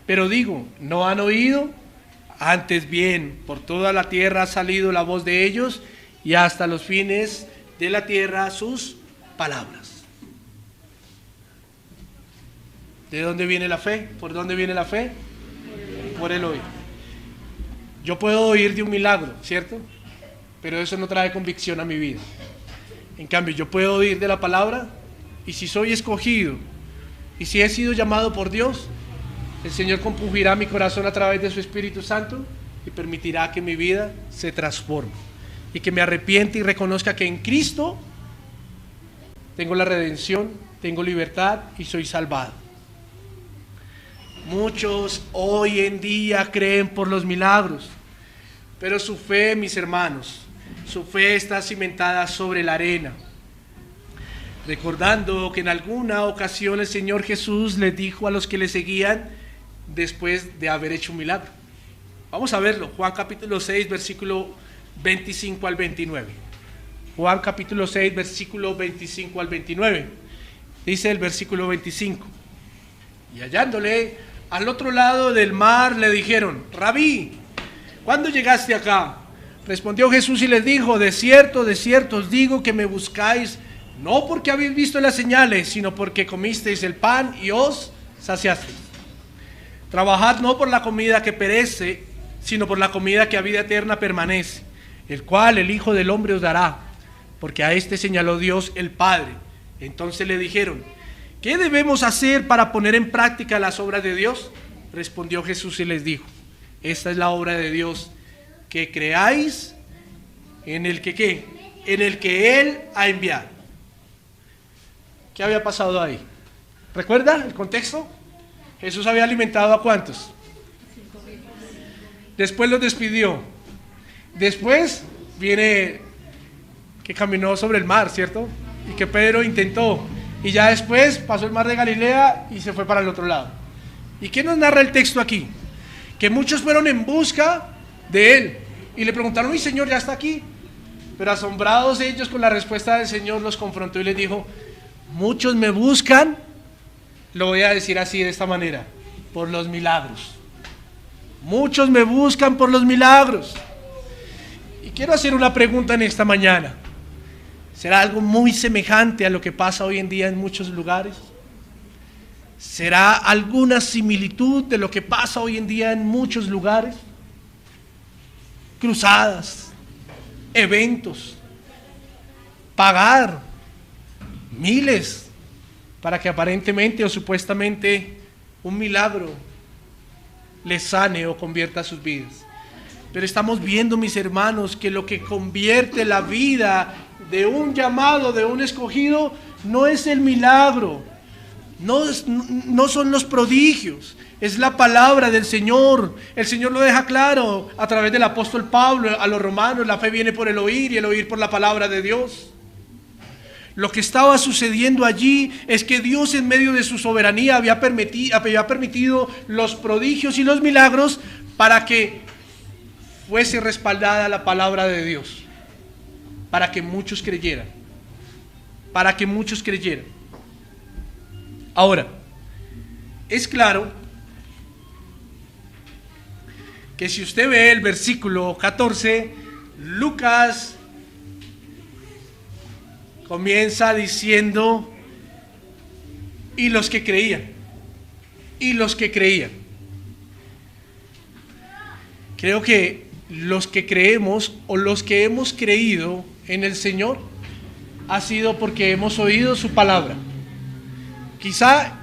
Pero digo, ¿no han oído? Antes bien, por toda la tierra ha salido la voz de ellos, y hasta los fines de la tierra sus palabras. ¿De dónde viene la fe? ¿Por dónde viene la fe? Por el oír. Yo puedo oír de un milagro, ¿cierto? Pero eso no trae convicción a mi vida. En cambio, yo puedo oír de la palabra, y si soy escogido, y si he sido llamado por Dios, el Señor compungirá mi corazón a través de su Espíritu Santo y permitirá que mi vida se transforme y que me arrepiente y reconozca que en Cristo tengo la redención, tengo libertad y soy salvado. Muchos hoy en día creen por los milagros, pero su fe, mis hermanos, su fe está cimentada sobre la arena. Recordando que en alguna ocasión el Señor Jesús les dijo a los que le seguían después de haber hecho un milagro. Vamos a verlo, Juan capítulo 6, versículo 25 al 29. Juan capítulo 6, versículo 25 al 29. Dice el versículo 25: y hallándole al otro lado del mar le dijeron: Rabí, ¿cuándo llegaste acá? Respondió Jesús y les dijo: de cierto os digo que me buscáis, no porque habéis visto las señales, sino porque comisteis el pan y os saciasteis. Trabajad no por la comida que perece, sino por la comida que a vida eterna permanece, el cual el Hijo del Hombre os dará, porque a este señaló Dios el Padre. Entonces le dijeron: ¿qué debemos hacer para poner en práctica las obras de Dios? Respondió Jesús y les dijo: esta es la obra de Dios, que creáis en el que ¿qué? En el que Él ha enviado. ¿Qué había pasado ahí? ¿Recuerda el contexto? Jesús había alimentado ¿a cuántos? Después los despidió. Después viene que caminó sobre el mar, ¿cierto? Y que Pedro intentó. Y ya después pasó el mar de Galilea y se fue para el otro lado. ¿Y qué nos narra el texto aquí? Que muchos fueron en busca de Él y le preguntaron: ¿y Señor, ya está aquí? Pero asombrados ellos con la respuesta del Señor, los confrontó y les dijo: muchos me buscan, lo voy a decir así, de esta manera, por los milagros. Muchos me buscan por los milagros. Y quiero hacer una pregunta en esta mañana. ¿Será algo muy semejante a lo que pasa hoy en día en muchos lugares? ¿Será alguna similitud de lo que pasa hoy en día en muchos lugares? Cruzadas, eventos, pagar miles para que aparentemente o supuestamente un milagro les sane o convierta sus vidas. Pero estamos viendo, mis hermanos, que lo que convierte la vida de un llamado, de un escogido, no es el milagro, no son los prodigios, es la palabra del Señor. El Señor lo deja claro a través del apóstol Pablo a los romanos: la fe viene por el oír y el oír por la palabra de Dios. Lo que estaba sucediendo allí es que Dios, en medio de su soberanía, había permitido los prodigios y los milagros para que fuese respaldada la palabra de Dios, para que muchos creyeran, Ahora, es claro que si usted ve el versículo 14, Lucas comienza diciendo: y los que creían. Creo que los que creemos o los que hemos creído en el Señor ha sido porque hemos oído su palabra. Quizá,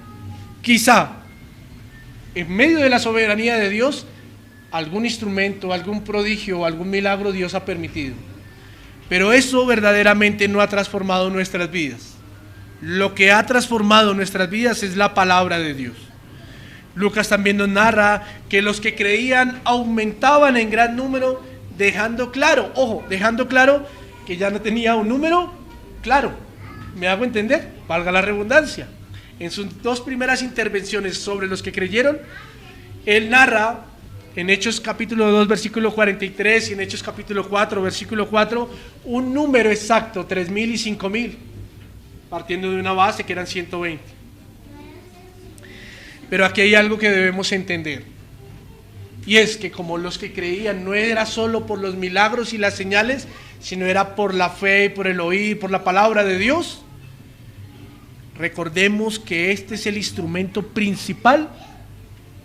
en medio de la soberanía de Dios, algún instrumento, algún prodigio o algún milagro Dios ha permitido. Pero eso verdaderamente no ha transformado nuestras vidas. Lo que ha transformado nuestras vidas es la palabra de Dios. Lucas también nos narra que los que creían aumentaban en gran número, dejando claro que ya no tenía un número claro. ¿Me hago entender? Valga la redundancia. En sus dos primeras intervenciones sobre los que creyeron, él narra en Hechos capítulo 2, versículo 43, y en Hechos capítulo 4, versículo 4, un número exacto: 3,000 y 5,000, partiendo de una base que eran 120. Pero aquí hay algo que debemos entender. Y es que como los que creían no era solo por los milagros y las señales, sino era por la fe, por el oír, por la palabra de Dios. Recordemos que este es el instrumento principal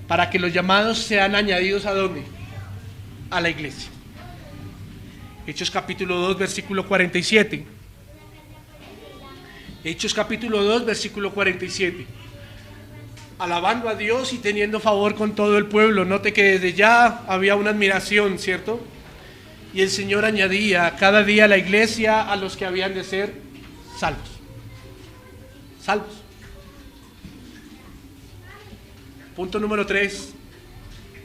para que los llamados sean añadidos ¿a dónde? A la iglesia. Hechos capítulo 2, versículo 47. Hechos capítulo 2, versículo 47. Alabando a Dios y teniendo favor con todo el pueblo. Note que desde ya había una admiración, ¿cierto? Y el Señor añadía cada día a la iglesia a los que habían de ser salvos. Salvos. Punto número 3.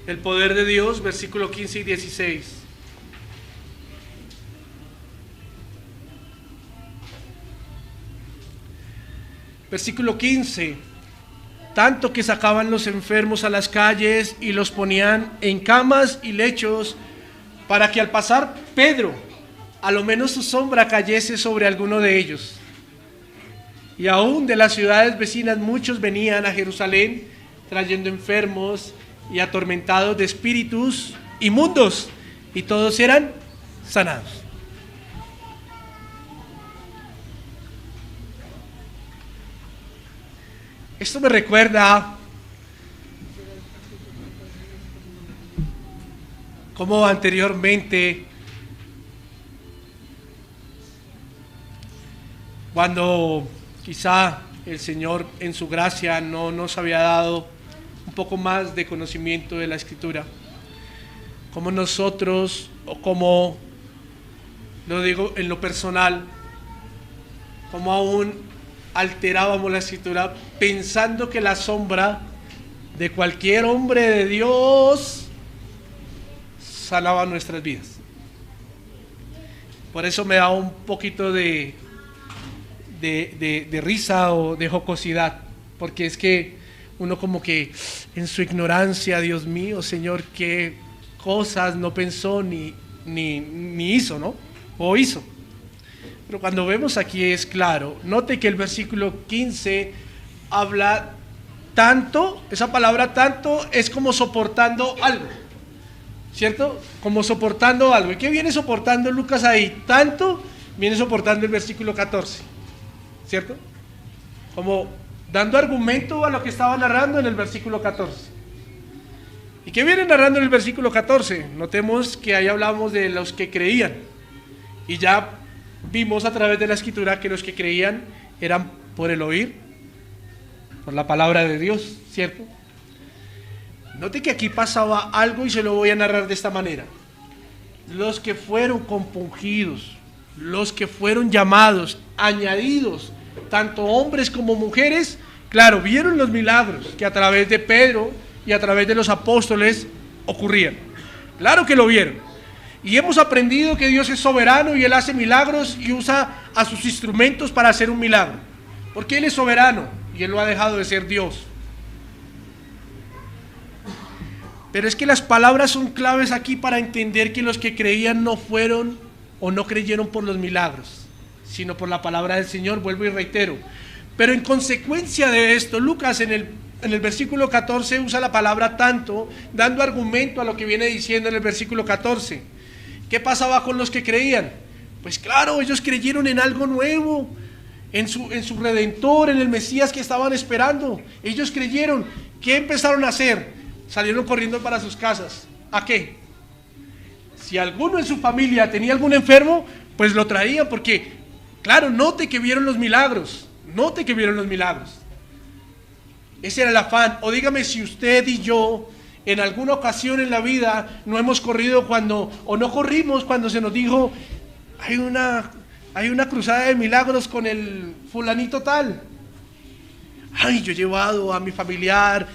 El poder de Dios, versículo 15 y 16. Versículo 15. Tanto que sacaban los enfermos a las calles y los ponían en camas y lechos, para que al pasar Pedro, a lo menos su sombra cayese sobre alguno de ellos. Y aún de las ciudades vecinas muchos venían a Jerusalén, trayendo enfermos y atormentados de espíritus inmundos, y todos eran sanados. Esto me recuerda como anteriormente, cuando quizá el Señor en su gracia no nos había dado un poco más de conocimiento de la Escritura, como nosotros, o como lo digo en lo personal, como aún alterábamos la Escritura pensando que la sombra de cualquier hombre de Dios sanaba nuestras vidas. Por eso me da un poquito de risa o de jocosidad, porque es que uno como que en su ignorancia, Dios mío, Señor, qué cosas no pensó ni hizo, ¿no? O hizo. Pero cuando vemos aquí es claro. Note que el versículo 15 habla tanto, esa palabra tanto es como soportando algo, ¿cierto? Como soportando algo. ¿Y qué viene soportando Lucas ahí? Tanto viene soportando el versículo 14, ¿cierto? Como dando argumento a lo que estaba narrando en el versículo 14. ¿Y qué viene narrando en el versículo 14? Notemos que ahí hablamos de los que creían. Y ya vimos a través de la Escritura que los que creían eran por el oír, por la palabra de Dios, ¿cierto? Note que aquí pasaba algo y se lo voy a narrar de esta manera. Los que fueron compungidos, los que fueron llamados, añadidos, tanto hombres como mujeres, claro, vieron los milagros que a través de Pedro y a través de los apóstoles ocurrían. Claro que lo vieron. Y hemos aprendido que Dios es soberano y Él hace milagros y usa a sus instrumentos para hacer un milagro. Porque Él es soberano y Él no ha dejado de ser Dios. Pero es que las palabras son claves aquí para entender que los que creían no fueron o no creyeron por los milagros, sino por la palabra del Señor, vuelvo y reitero. Pero en consecuencia de esto, Lucas en el versículo 14 usa la palabra tanto, dando argumento a lo que viene diciendo en el versículo 14. ¿Qué pasaba con los que creían? Pues claro, ellos creyeron en algo nuevo, en su Redentor, en el Mesías que estaban esperando. Ellos creyeron. ¿Qué empezaron a hacer? Salieron corriendo para sus casas. ¿A qué? Si alguno en su familia tenía algún enfermo, pues lo traían, porque, claro, note que vieron los milagros. Note que vieron los milagros. Ese era el afán. O dígame si usted y yo en alguna ocasión en la vida no hemos corrido o no corrimos cuando se nos dijo, hay una cruzada de milagros con el fulanito tal. Ay, yo he llevado a mi familiar,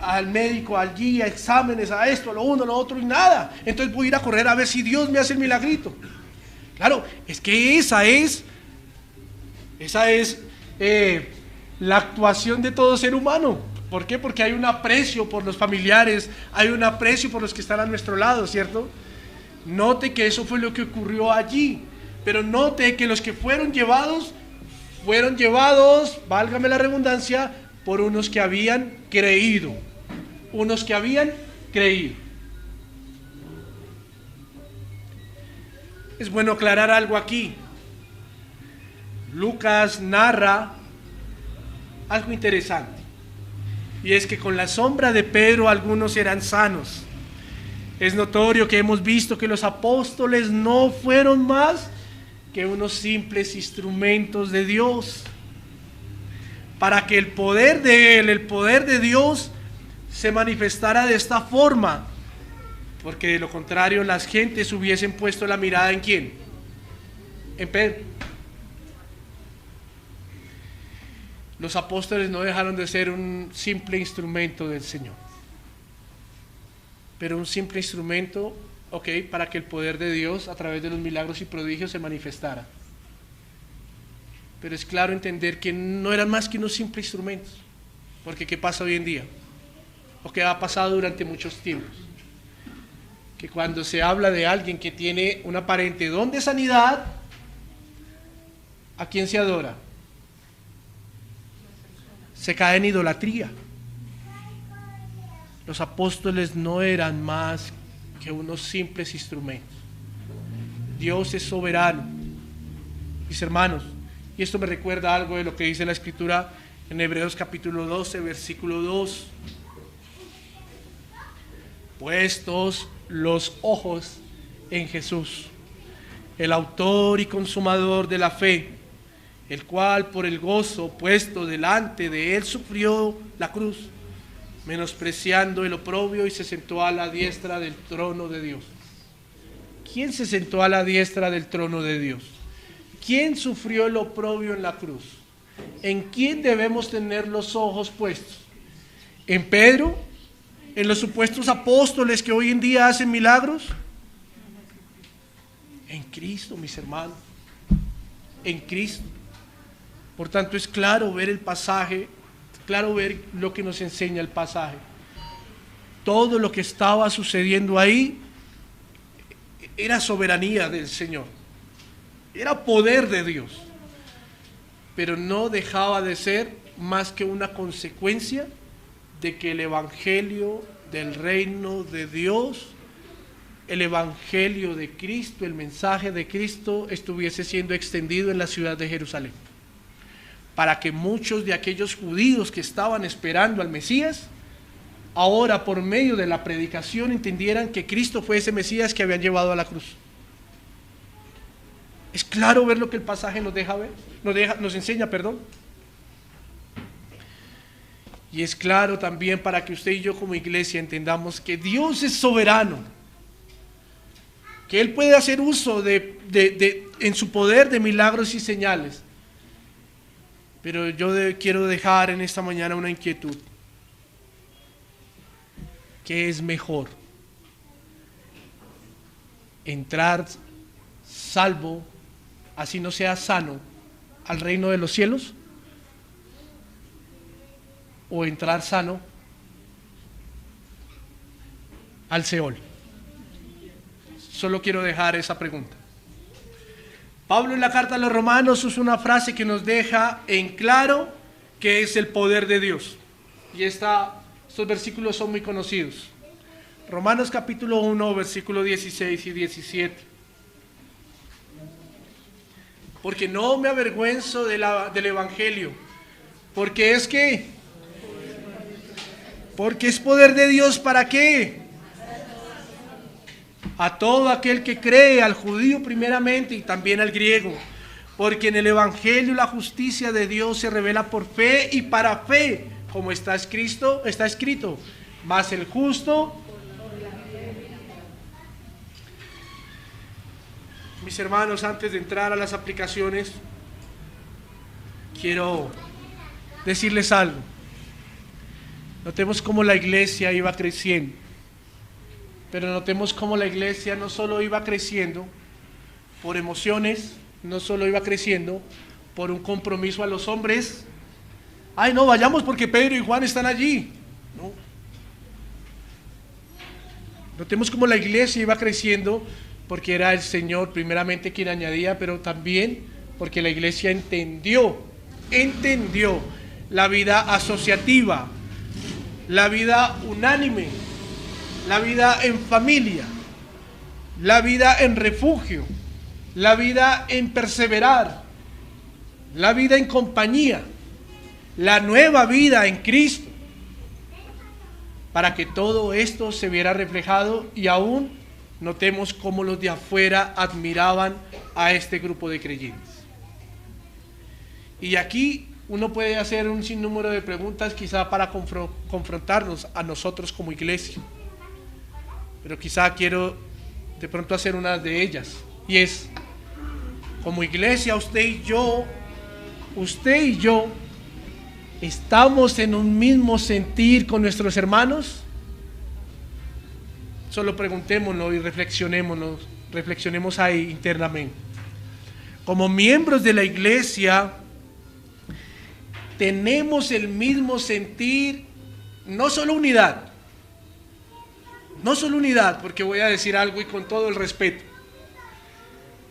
al médico, al guía, exámenes, a esto, a lo uno, a lo otro y nada. Entonces voy a ir a correr a ver si Dios me hace el milagrito. Claro, es que esa es la actuación de todo ser humano. ¿Por qué? Porque hay un aprecio por los familiares, hay un aprecio por los que están a nuestro lado, ¿cierto? Note que eso fue lo que ocurrió allí, pero note que los que fueron llevados, válgame la redundancia, por unos que habían creído. Unos que habían creído. Es bueno aclarar algo aquí. Lucas narra algo interesante, y es que con la sombra de Pedro algunos eran sanos. Es notorio que hemos visto que los apóstoles no fueron más que unos simples instrumentos de Dios, para que el poder de Él, el poder de Dios, se manifestara de esta forma, porque de lo contrario las gentes hubiesen puesto la mirada ¿en quién? En Pedro. Los apóstoles no dejaron de ser un simple instrumento del Señor, pero un simple instrumento, para que el poder de Dios a través de los milagros y prodigios se manifestara. Pero es claro entender que no eran más que unos simples instrumentos, porque ¿qué pasa hoy en día? O que ha pasado durante muchos tiempos, que cuando se habla de alguien que tiene un aparente don de sanidad, ¿a quién se adora? Se cae en idolatría. Los apóstoles no eran más que unos simples instrumentos. Dios es soberano. Mis hermanos, y esto me recuerda algo de lo que dice la Escritura en Hebreos capítulo 12, versículo 2. Puestos los ojos en Jesús, el autor y consumador de la fe, el cual por el gozo puesto delante de él sufrió la cruz, menospreciando el oprobio, y se sentó a la diestra del trono de Dios. ¿Quién se sentó a la diestra del trono de Dios? ¿Quién sufrió el oprobio en la cruz? ¿En quién debemos tener los ojos puestos? ¿En Pedro? ¿En los supuestos apóstoles que hoy en día hacen milagros? En Cristo, mis hermanos. En Cristo. Por tanto, es claro ver el pasaje, claro ver lo que nos enseña el pasaje. Todo lo que estaba sucediendo ahí era soberanía del Señor, era poder de Dios, pero no dejaba de ser más que una consecuencia de que el evangelio del reino de Dios, el evangelio de Cristo, el mensaje de Cristo estuviese siendo extendido en la ciudad de Jerusalén, para que muchos de aquellos judíos que estaban esperando al Mesías, ahora por medio de la predicación entendieran que Cristo fue ese Mesías que habían llevado a la cruz. Es claro ver lo que el pasaje nos deja ver, nos enseña, perdón. Y es claro también para que usted y yo como iglesia entendamos que Dios es soberano, que Él puede hacer uso en su poder de milagros y señales. Pero yo quiero dejar en esta mañana una inquietud. ¿Qué es mejor? ¿Entrar salvo, así no sea sano, al reino de los cielos? ¿O entrar sano al Seol? Solo quiero dejar esa pregunta. Pablo en la carta a los Romanos usa una frase que nos deja en claro que es el poder de Dios. Y estos versículos son muy conocidos. Romanos capítulo 1, versículos 16 y 17. Porque no me avergüenzo del evangelio, porque es que, porque es poder de Dios, ¿para qué? A todo aquel que cree, al judío primeramente y también al griego, porque en el evangelio la justicia de Dios se revela por fe y para fe, como está escrito, mas el justo. Mis hermanos, antes de entrar a las aplicaciones, quiero decirles algo. Notemos cómo la iglesia iba creciendo, pero notemos cómo la iglesia no solo iba creciendo por emociones, no solo iba creciendo por un compromiso a los hombres. Ay, no, vayamos porque Pedro y Juan están allí. No. Notemos cómo la iglesia iba creciendo porque era el Señor primeramente quien añadía, pero también porque la iglesia entendió la vida asociativa, la vida unánime, la vida en familia, la vida en refugio, la vida en perseverar, la vida en compañía, la nueva vida en Cristo, para que todo esto se viera reflejado y aún notemos cómo los de afuera admiraban a este grupo de creyentes. Y aquí uno puede hacer un sinnúmero de preguntas quizá para confrontarnos a nosotros como iglesia, pero quizá quiero de pronto hacer una de ellas, y es: como iglesia, usted y yo ¿estamos en un mismo sentir con nuestros hermanos? Solo preguntémonos y reflexionemos ahí internamente. Como miembros de la iglesia, tenemos el mismo sentir, no solo unidad, porque voy a decir algo y con todo el respeto.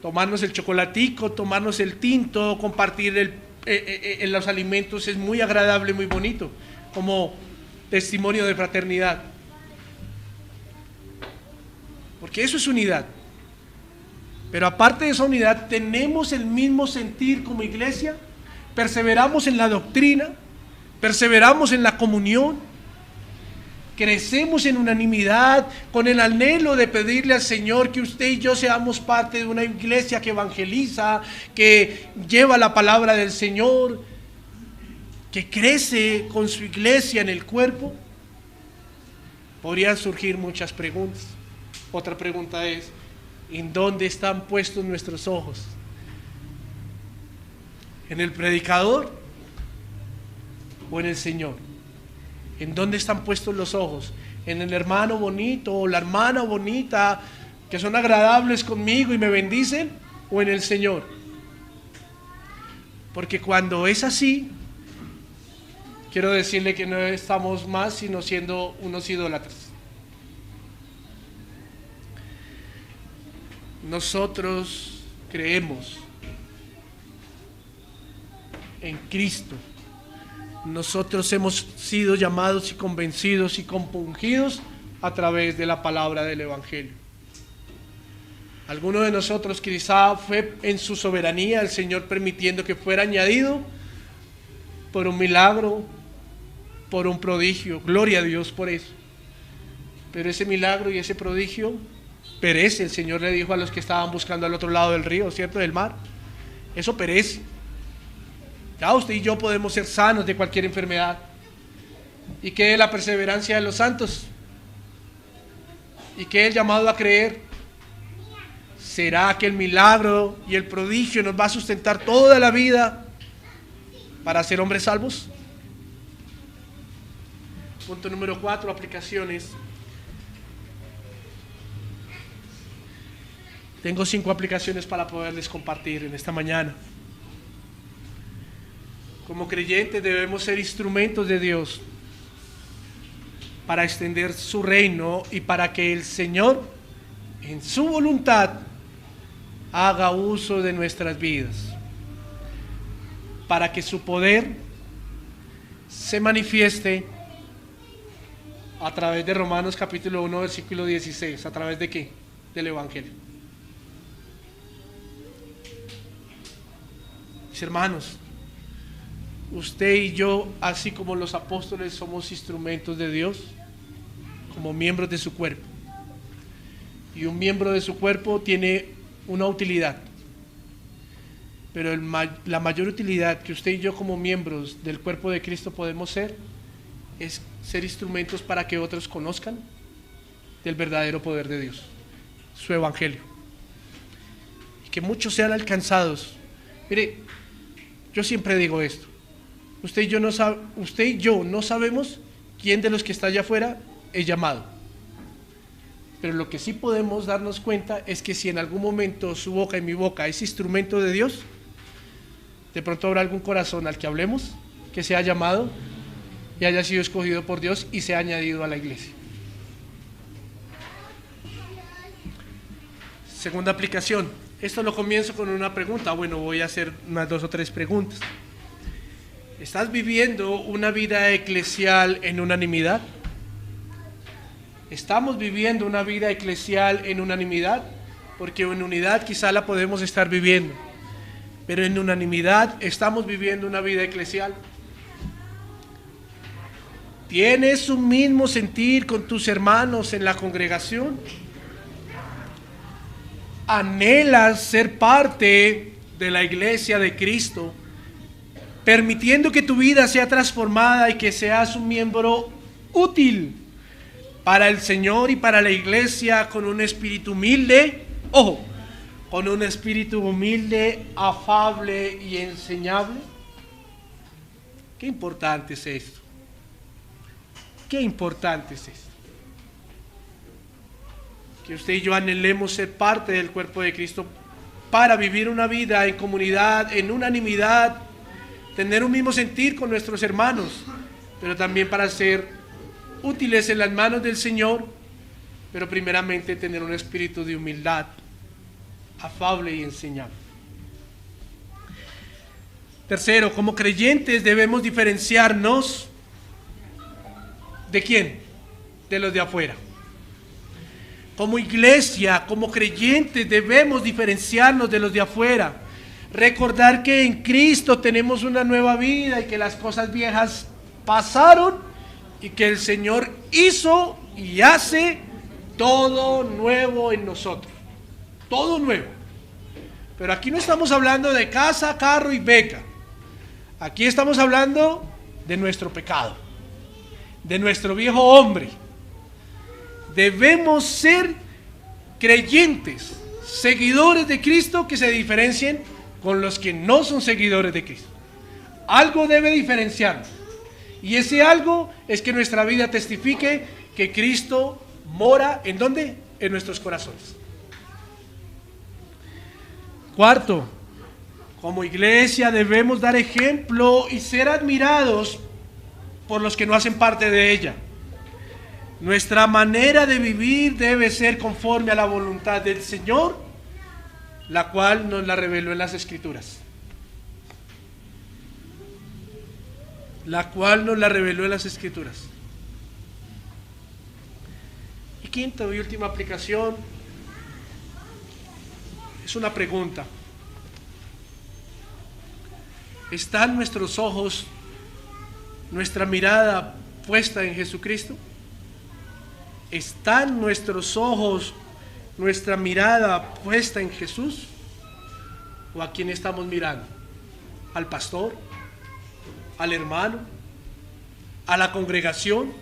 Tomarnos el chocolatico, tomarnos el tinto, compartir los alimentos es muy agradable, muy bonito, como testimonio de fraternidad. Porque eso es unidad. Pero aparte de esa unidad, tenemos el mismo sentir como iglesia, perseveramos en la doctrina, perseveramos en la comunión, crecemos en unanimidad, con el anhelo de pedirle al Señor que usted y yo seamos parte de una iglesia que evangeliza, que lleva la palabra del Señor, que crece con su iglesia en el cuerpo. Podrían surgir muchas preguntas. Otra pregunta es: ¿en dónde están puestos nuestros ojos? ¿En el predicador o en el Señor? ¿En dónde están puestos los ojos? ¿En el hermano bonito o la hermana bonita que son agradables conmigo y me bendicen? ¿O en el Señor? Porque cuando es así, quiero decirle que no estamos más sino siendo unos idólatras. Nosotros creemos en Cristo. Nosotros hemos sido llamados y convencidos y compungidos a través de la palabra del Evangelio. Alguno de nosotros quizá fue en su soberanía el Señor permitiendo que fuera añadido por un milagro, por un prodigio. Gloria a Dios por eso. Pero ese milagro y ese prodigio perece. El Señor le dijo a los que estaban buscando al otro lado del río, ¿cierto? Del mar. Eso perece. Ya usted y yo podemos ser sanos de cualquier enfermedad. ¿Y qué es la perseverancia de los santos? ¿Y qué es el llamado a creer? ¿Será que el milagro y el prodigio nos va a sustentar toda la vida para ser hombres salvos? Punto número 4, aplicaciones. Tengo 5 aplicaciones para poderles compartir en esta mañana. Como creyentes debemos ser instrumentos de Dios para extender su reino y para que el Señor, en su voluntad, haga uso de nuestras vidas, para que su poder se manifieste a través de Romanos capítulo 1, versículo 16. ¿A través de qué? Del Evangelio. Mis hermanos, usted y yo, así como los apóstoles, somos instrumentos de Dios como miembros de su cuerpo. Y un miembro de su cuerpo tiene una utilidad. Pero la mayor utilidad que usted y yo como miembros del cuerpo de Cristo podemos ser es ser instrumentos para que otros conozcan del verdadero poder de Dios, su evangelio. Y que muchos sean alcanzados. Mire, yo siempre digo esto. Usted y yo no sabemos quién de los que está allá afuera es llamado. Pero lo que sí podemos darnos cuenta es que si en algún momento su boca y mi boca es instrumento de Dios, de pronto habrá algún corazón al que hablemos que sea llamado y haya sido escogido por Dios y sea añadido a la iglesia. Segunda aplicación. Esto lo comienzo con una pregunta. Bueno, voy a hacer unas 2 o 3 preguntas. ¿Estás viviendo una vida eclesial en unanimidad? ¿Estamos viviendo una vida eclesial en unanimidad? Porque en unidad quizá la podemos estar viviendo, pero en unanimidad estamos viviendo una vida eclesial. ¿Tienes un mismo sentir con tus hermanos en la congregación? ¿Anhelas ser parte de la iglesia de Cristo, permitiendo que tu vida sea transformada y que seas un miembro útil para el Señor y para la iglesia, con un espíritu humilde? Ojo, con un espíritu humilde, afable y enseñable. Qué importante es esto. Qué importante es esto. Que usted y yo anhelemos ser parte del cuerpo de Cristo para vivir una vida en comunidad, en unanimidad, tener un mismo sentir con nuestros hermanos, pero también para ser útiles en las manos del Señor, pero primeramente tener un espíritu de humildad, afable y enseñable. Tercero, como creyentes debemos diferenciarnos. ¿De quién? De los de afuera. Como iglesia, como creyentes debemos diferenciarnos de los de afuera. Recordar que en Cristo tenemos una nueva vida y que las cosas viejas pasaron y que el Señor hizo y hace todo nuevo en nosotros. Todo nuevo. Pero aquí no estamos hablando de casa, carro y beca. Aquí estamos hablando de nuestro pecado, de nuestro viejo hombre. Debemos ser creyentes, seguidores de Cristo, que se diferencien con los que no son seguidores de Cristo. Algo debe diferenciarnos. Y ese algo es que nuestra vida testifique que Cristo mora, ¿en dónde? En nuestros corazones. Cuarto, como iglesia debemos dar ejemplo y ser admirados por los que no hacen parte de ella. Nuestra manera de vivir debe ser conforme a la voluntad del Señor, la cual nos la reveló en las Escrituras. La cual nos la reveló en las Escrituras. Y quinta y última aplicación es una pregunta. ¿Están nuestros ojos, nuestra mirada puesta en Jesucristo? ¿Están nuestros ojos, nuestra mirada puesta en Jesús? ¿O a quién estamos mirando? ¿Al pastor? ¿Al hermano? ¿A la congregación?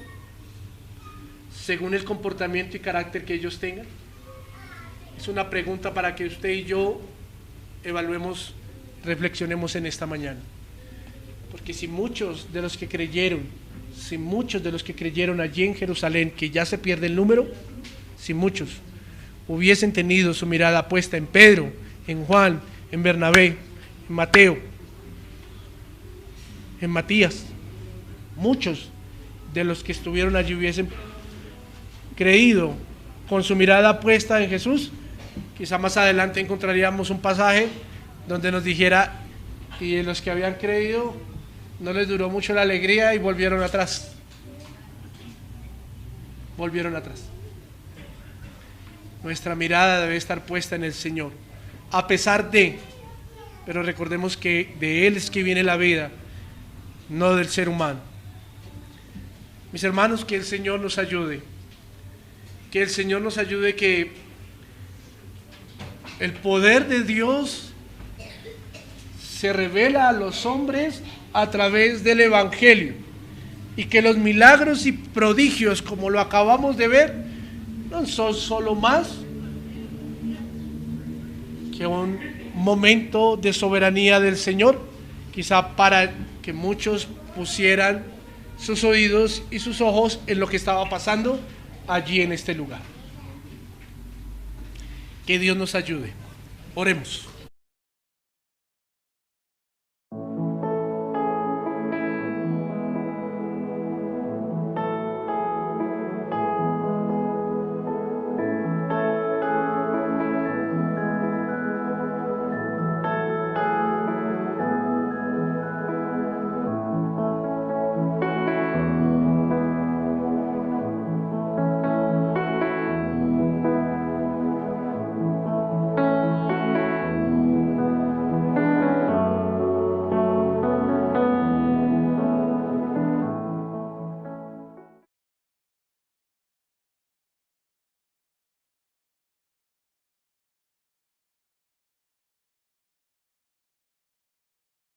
¿Según el comportamiento y carácter que ellos tengan? Es una pregunta para que usted y yo evaluemos, reflexionemos en esta mañana. Porque si muchos de los que creyeron allí en Jerusalén, que ya se pierde el número, si muchos hubiesen tenido su mirada puesta en Pedro, en Juan, en Bernabé, en Mateo, en Matías, muchos de los que estuvieron allí hubiesen creído con su mirada puesta en Jesús, quizá más adelante encontraríamos un pasaje donde nos dijera: y los que habían creído no les duró mucho la alegría y volvieron atrás. Volvieron atrás. Nuestra mirada debe estar puesta en el Señor, a pesar de, pero recordemos que de Él es que viene la vida, no del ser humano. Mis hermanos, que el Señor nos ayude, que el Señor nos ayude, que el poder de Dios se revela a los hombres a través del Evangelio, y que los milagros y prodigios, como lo acabamos de ver, no son solo más que un momento de soberanía del Señor, quizá para que muchos pusieran sus oídos y sus ojos en lo que estaba pasando allí en este lugar. Que Dios nos ayude. Oremos.